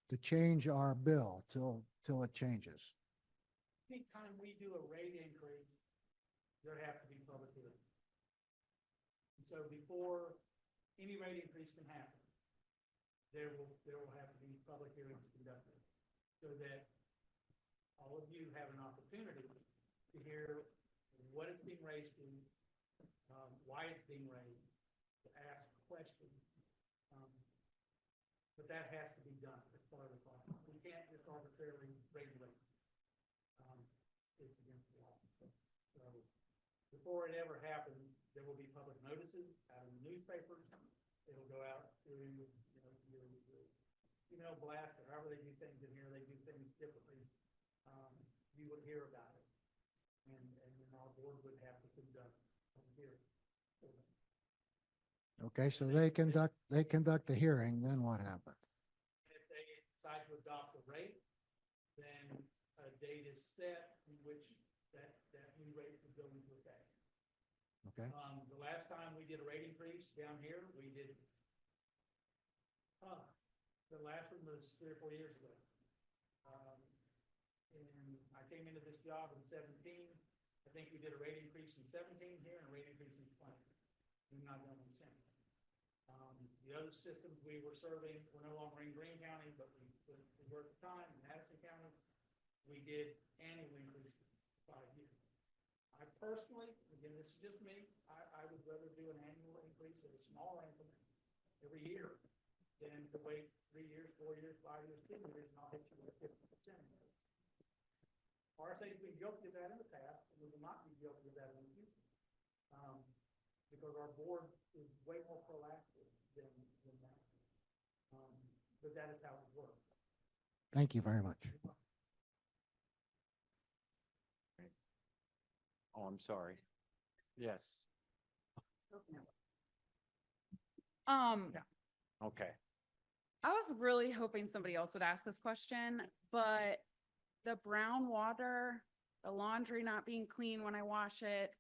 to change our bill till it changes? Anytime we do a rate increase, there have to be public hearings. And so before any rate increase can happen, there will have to be public hearings conducted so that all of you have an opportunity to hear what it's being raised to, why it's being raised, to ask questions. But that has to be done as part of the process. We can't just arbitrarily raise rates. It's against the law. So before it ever happens, there will be public notices out in the newspapers. It'll go out through, your email blast or however they do things in here. They do things differently. You would hear about it, and then our board would have to conduct a hearing. Okay, so they conduct the hearing, then what happens? If they decide to adopt a rate, then a date is set in which that new rate would go into effect. Okay. The last time we did a rate increase down here, we did, the last one was 3 or 4 years ago. And I came into this job in 17. I think we did a rate increase in 17 here and a rate increase in 20. We've not done them since. The other systems we were serving were no longer in Greene County, but we were at the time in Madison County. We did annual increases for 5 years. I personally, again, this is just me, I would rather do an annual increase at a smaller increment every year than to wait 3 years, 4 years, 5 years, 10 years, and I'll hit you with 50%. RSA has been guilty of that in the past, and we will not be guilty of that in the future. Because our board is way more proactive than that. But that is how it works. Thank you very much. Oh, I'm sorry. Yes. Okay. I was really hoping somebody else would ask this question, but the brown water, the laundry not being clean when I wash it,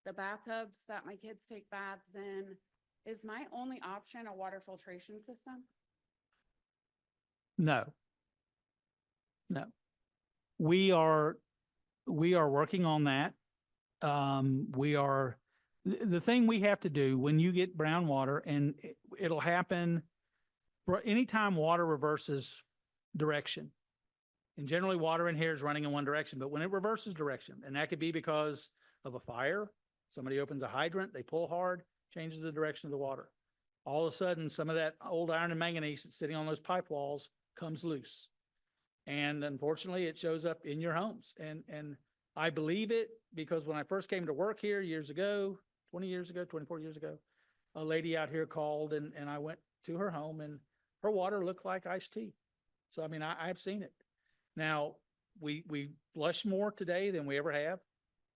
the bathtubs that my kids take baths in, is my only option a water filtration system? No. No. we are working on that. The thing we have to do when you get brown water, and it'll happen anytime water reverses direction. And generally water in here is running in one direction, but when it reverses direction, and that could be because of a fire, somebody opens a hydrant, they pull hard, changes the direction of the water. All of a sudden, some of that old iron and manganese that's sitting on those pipe walls comes loose. And unfortunately, it shows up in your homes. And I believe it because when I first came to work here years ago, 20 years ago, 24 years ago, a lady out here called and I went to her home and her water looked like iced tea. So, I mean, I've seen it. Now, we flush more today than we ever have.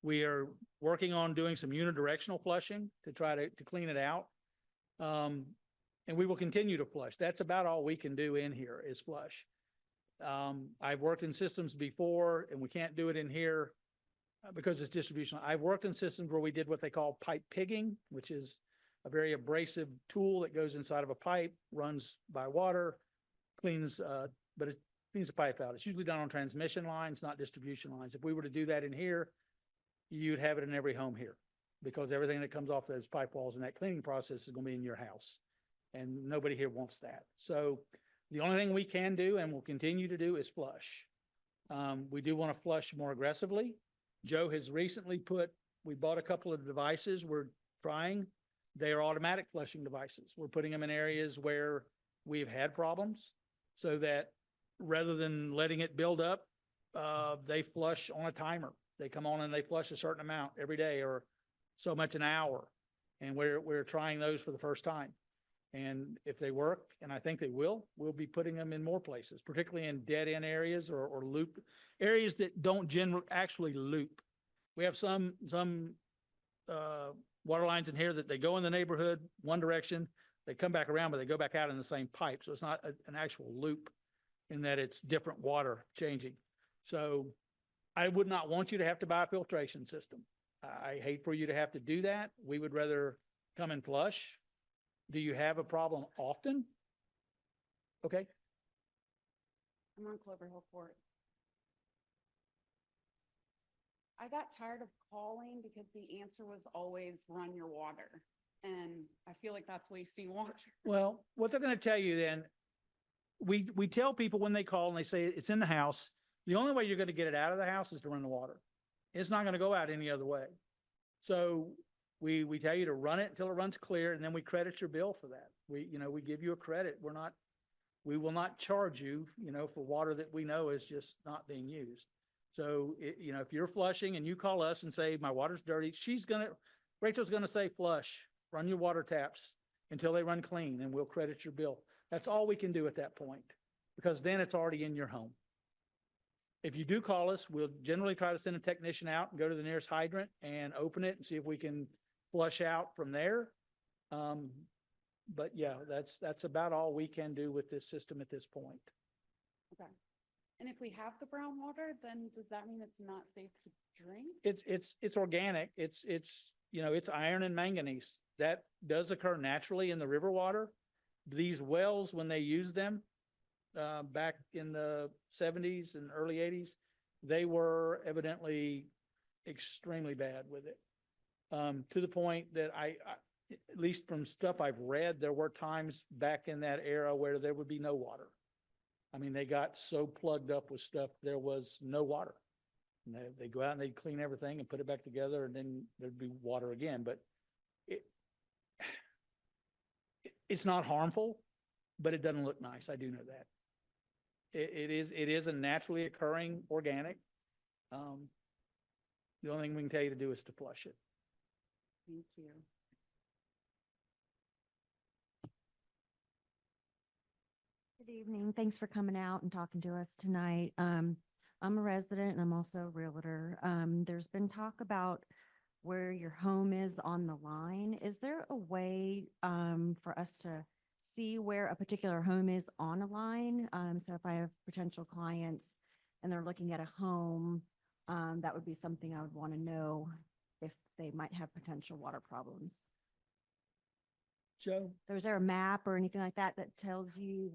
We are working on doing some unidirectional flushing to try to clean it out. And we will continue to flush. That's about all we can do in here is flush. I've worked in systems before and we can't do it in here because it's distributional. I've worked in systems where we did what they call pipe pigging, which is a very abrasive tool that goes inside of a pipe, runs by water, cleans, but it cleans the pipe out. It's usually done on transmission lines, not distribution lines. If we were to do that in here, you'd have it in every home here because everything that comes off those pipe walls in that cleaning process is going to be in your house. And nobody here wants that. So the only thing we can do and will continue to do is flush. We do want to flush more aggressively. Joe has recently we bought a couple of devices we're trying. They are automatic flushing devices. We're putting them in areas where we've had problems so that rather than letting it build up, they flush on a timer. They come on and they flush a certain amount every day or so much an hour. And we're trying those for the first time. And if they work, and I think they will, we'll be putting them in more places, particularly in dead end areas or loop areas that don't actually loop. We have some water lines in here that they go in the neighborhood one direction, they come back around, but they go back out in the same pipe. So it's not an actual loop in that it's different water changing. So I would not want you to have to buy a filtration system. I hate for you to have to do that. We would rather come and flush. Do you have a problem often? Okay. I'm on Clover Hill Court. I got tired of calling because the answer was always run your water. And I feel like that's wasting water. Well, what they're going to tell you then, we tell people when they call and they say it's in the house, the only way you're going to get it out of the house is to run the water. It's not going to go out any other way. So we tell you to run it until it runs clear, and then we credit your bill for that. We give you a credit. We will not charge you, for water that we know is just not being used. So, if you're flushing and you call us and say, my water's dirty, Rachel's gonna say, flush, run your water taps until they run clean, and we'll credit your bill. That's all we can do at that point, because then it's already in your home. If you do call us, we'll generally try to send a technician out and go to the nearest hydrant and open it and see if we can flush out from there. But yeah, that's about all we can do with this system at this point. Okay. And if we have the brown water, then does that mean it's not safe to drink? It's organic. It's iron and manganese. That does occur naturally in the river water. These wells, when they use them, back in the 70s and early 80s, they were evidently extremely bad with it. To the point that I, at least from stuff I've read, there were times back in that era where there would be no water. I mean, they got so plugged up with stuff, there was no water. And they go out and they'd clean everything and put it back together, and then there'd be water again. But it's not harmful, but it doesn't look nice. I do know that. It is a naturally occurring organic. The only thing we can tell you to do is to flush it. Thank you. Good evening. Thanks for coming out and talking to us tonight. I'm a resident and I'm also a realtor. There's been talk about where your home is on the line. Is there a way for us to see where a particular home is on a line? So if I have potential clients and they're looking at a home, that would be something I would want to know if they might have potential water problems. Joe? So is there a map or anything like that that tells you?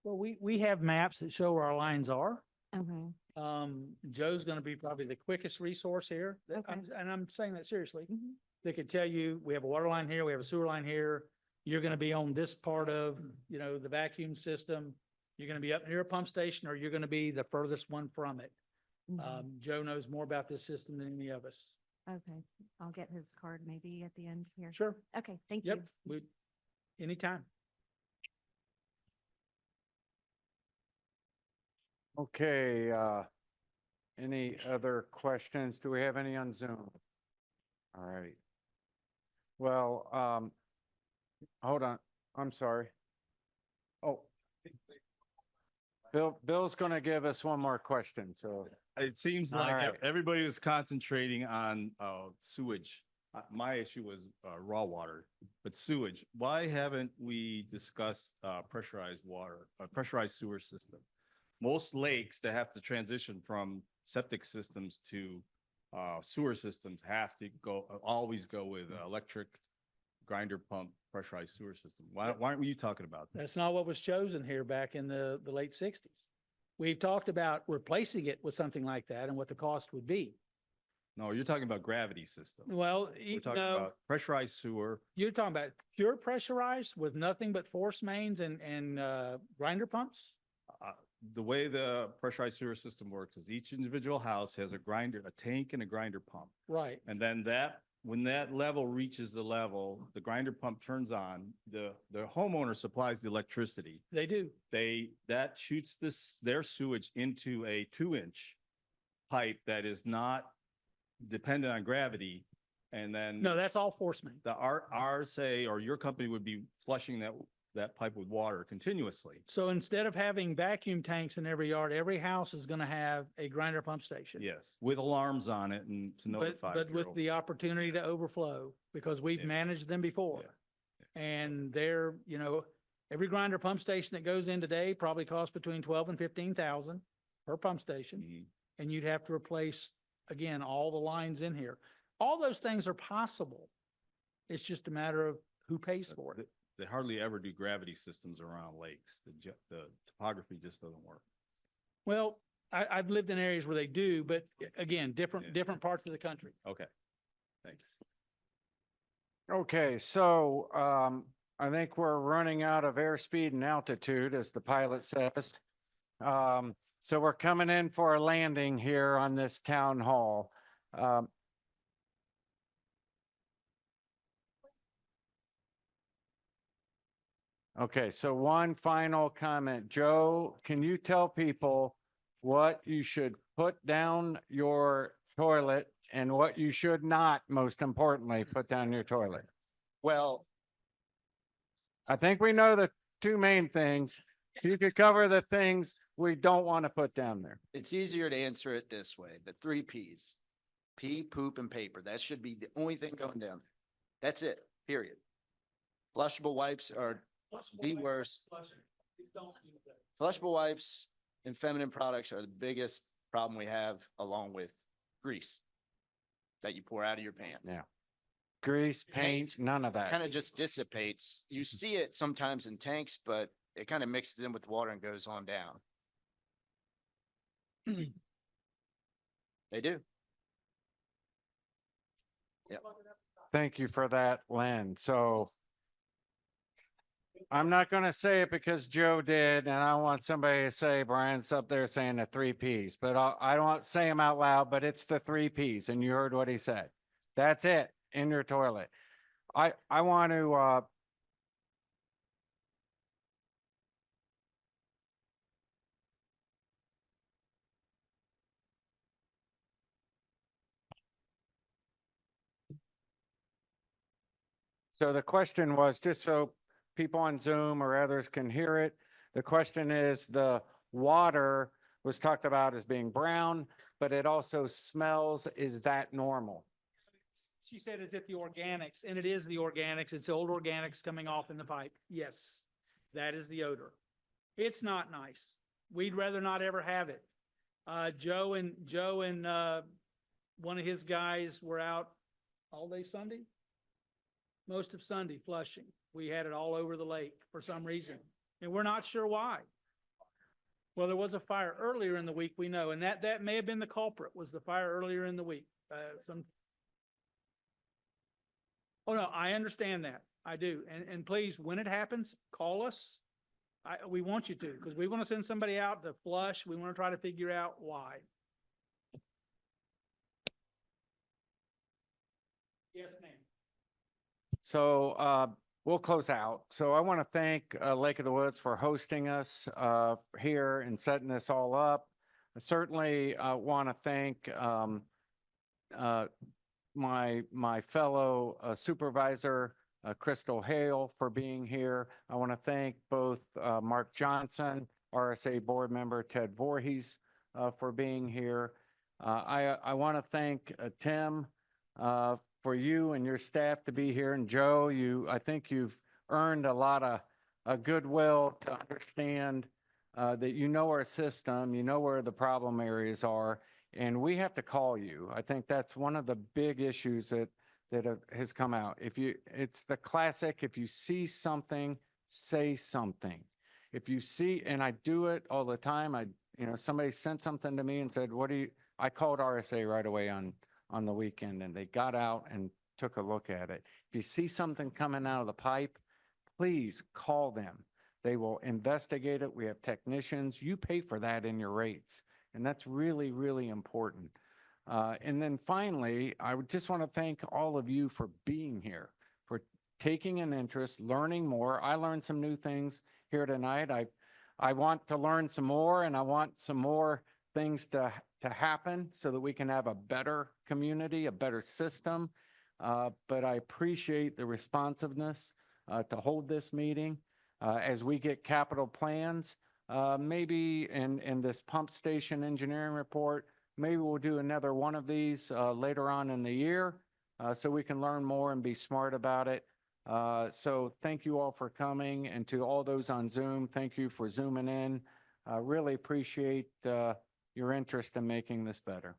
Well, we have maps that show where our lines are. Okay. Joe's gonna be probably the quickest resource here. Okay. And I'm saying that seriously. Mhm. They could tell you, we have a water line here, we have a sewer line here. You're gonna be on this part of, the vacuum system. You're gonna be up near a pump station, or you're gonna be the furthest one from it. Mhm. Joe knows more about this system than any of us. Okay. I'll get his card maybe at the end here. Sure. Okay, thank you. Yep, anytime. Okay, any other questions? Do we have any on Zoom? All right. Well, hold on, I'm sorry. Oh. Bill's gonna give us one more question, so. It seems All like right. everybody was concentrating on sewage. My issue was raw water, but sewage. Why haven't we discussed pressurized water, pressurized sewer system? Most lakes that have to transition from septic systems to sewer systems have to always go with electric grinder pump pressurized sewer system. Why aren't you talking about this? That's not what was chosen here back in the late sixties. We've talked about replacing it with something like that and what the cost would be. No, you're talking about gravity system. Well, We're talking about pressurized sewer. you're talking about pure pressurized with nothing but force mains and grinder pumps? The way the pressurized sewer system works is each individual house has a grinder, a tank and a grinder pump. Right. And then when that level reaches the level, the grinder pump turns on, the homeowner supplies the electricity. They do. That shoots their sewage into a 2-inch pipe that is not dependent on gravity. And then No, that's all force main. the RSA or your company would be flushing that pipe with water continuously. So instead of having vacuum tanks in every yard, every house is gonna have a grinder pump station. Yes, with alarms on it and to But, notify. but if with you're the opportunity to overflow, because we've Yeah. managed them before. And they're, every grinder pump station that goes in today probably costs between 12 and 15,000 per pump station. Mhm. And you'd have to replace, again, all the lines in here. All those things are possible. It's just a matter of who pays for it. They hardly ever do gravity systems around lakes. The topography just doesn't work. Well, I've lived in areas where they do, but again, Yeah. different parts of the country. Okay, thanks. Okay, so I think we're running out of airspeed and altitude, as the pilot says. So we're coming in for a landing here on this town hall. Okay, so one final comment. Joe, can you tell people what you should put down your toilet and what you should not, most importantly, put down your toilet? Well, I think we know the two main things. If you could cover the things we don't want to put down there. it's easier to answer it this way, the 3 Ps. Pee, poop, and paper. That should be the only thing going down there. That's it, period. Flushable wipes are the worst. Flushable wipes and feminine products are the biggest problem we have, along with grease that you pour out of your pants. Yeah. Grease, paint, none of that. Kind of just dissipates. You see it sometimes in tanks, but it kind of mixes in with the water and goes on down. They do. Yep. Thank you for that, Len. So I'm not going to say it because Joe did, and I want somebody to say Brian's up there saying the 3 Ps, but I don't want to say them out loud, but it's the 3 Ps, and you heard what he said. That's it in your toilet. I want to so the question was, just so people on Zoom or others can hear it, the question is, the water was talked about as being brown, but it also smells. Is that normal? She said it's at the organics, and it is the organics. It's old organics coming off in the pipe. Yes, that is the odor. It's not nice. We'd rather not ever have it. Joe and one of his guys were out all day Sunday, most of Sunday flushing. We had it all over the lake for some reason, and we're not sure why. Well, there was a fire earlier in the week, we know, and that may have been the culprit, was the fire earlier in the week. Oh, no, I understand that. I do. And please, when it happens, call us. We want you to, because we want to send somebody out to flush. We want to try to figure out why. Yes, ma'am. So we'll close out. So I want to thank Lake of the Woods for hosting us here and setting this all up. I certainly want to thank my fellow supervisor, Crystal Hale, for being here. I want to thank both Mark Johnson, RSA board member Ted Voorhees, for being here. I want to thank Tim for you and your staff to be here. And Joe, I think you've earned a lot of goodwill to understand that you know our system, you know where the problem areas are, and we have to call you. I think that's one of the big issues that has come out. It's the classic, if you see something, say something. If you see, and I do it all the time, somebody sent something to me and said, I called RSA right away on the weekend, and they got out and took a look at it. If you see something coming out of the pipe, please call them. They will investigate it. We have technicians. You pay for that in your rates. And that's really, really important. And then finally, I would just want to thank all of you for being here, for taking an interest, learning more. I learned some new things here tonight. I want to learn some more, and I want some more things to happen so that we can have a better community, a better system. But I appreciate the responsiveness to hold this meeting as we get capital plans. Maybe in this pump station engineering report, maybe we'll do another one of these later on in the year so we can learn more and be smart about it. So thank you all for coming, and to all those on Zoom, thank you for zooming in. Really appreciate your interest in making this better.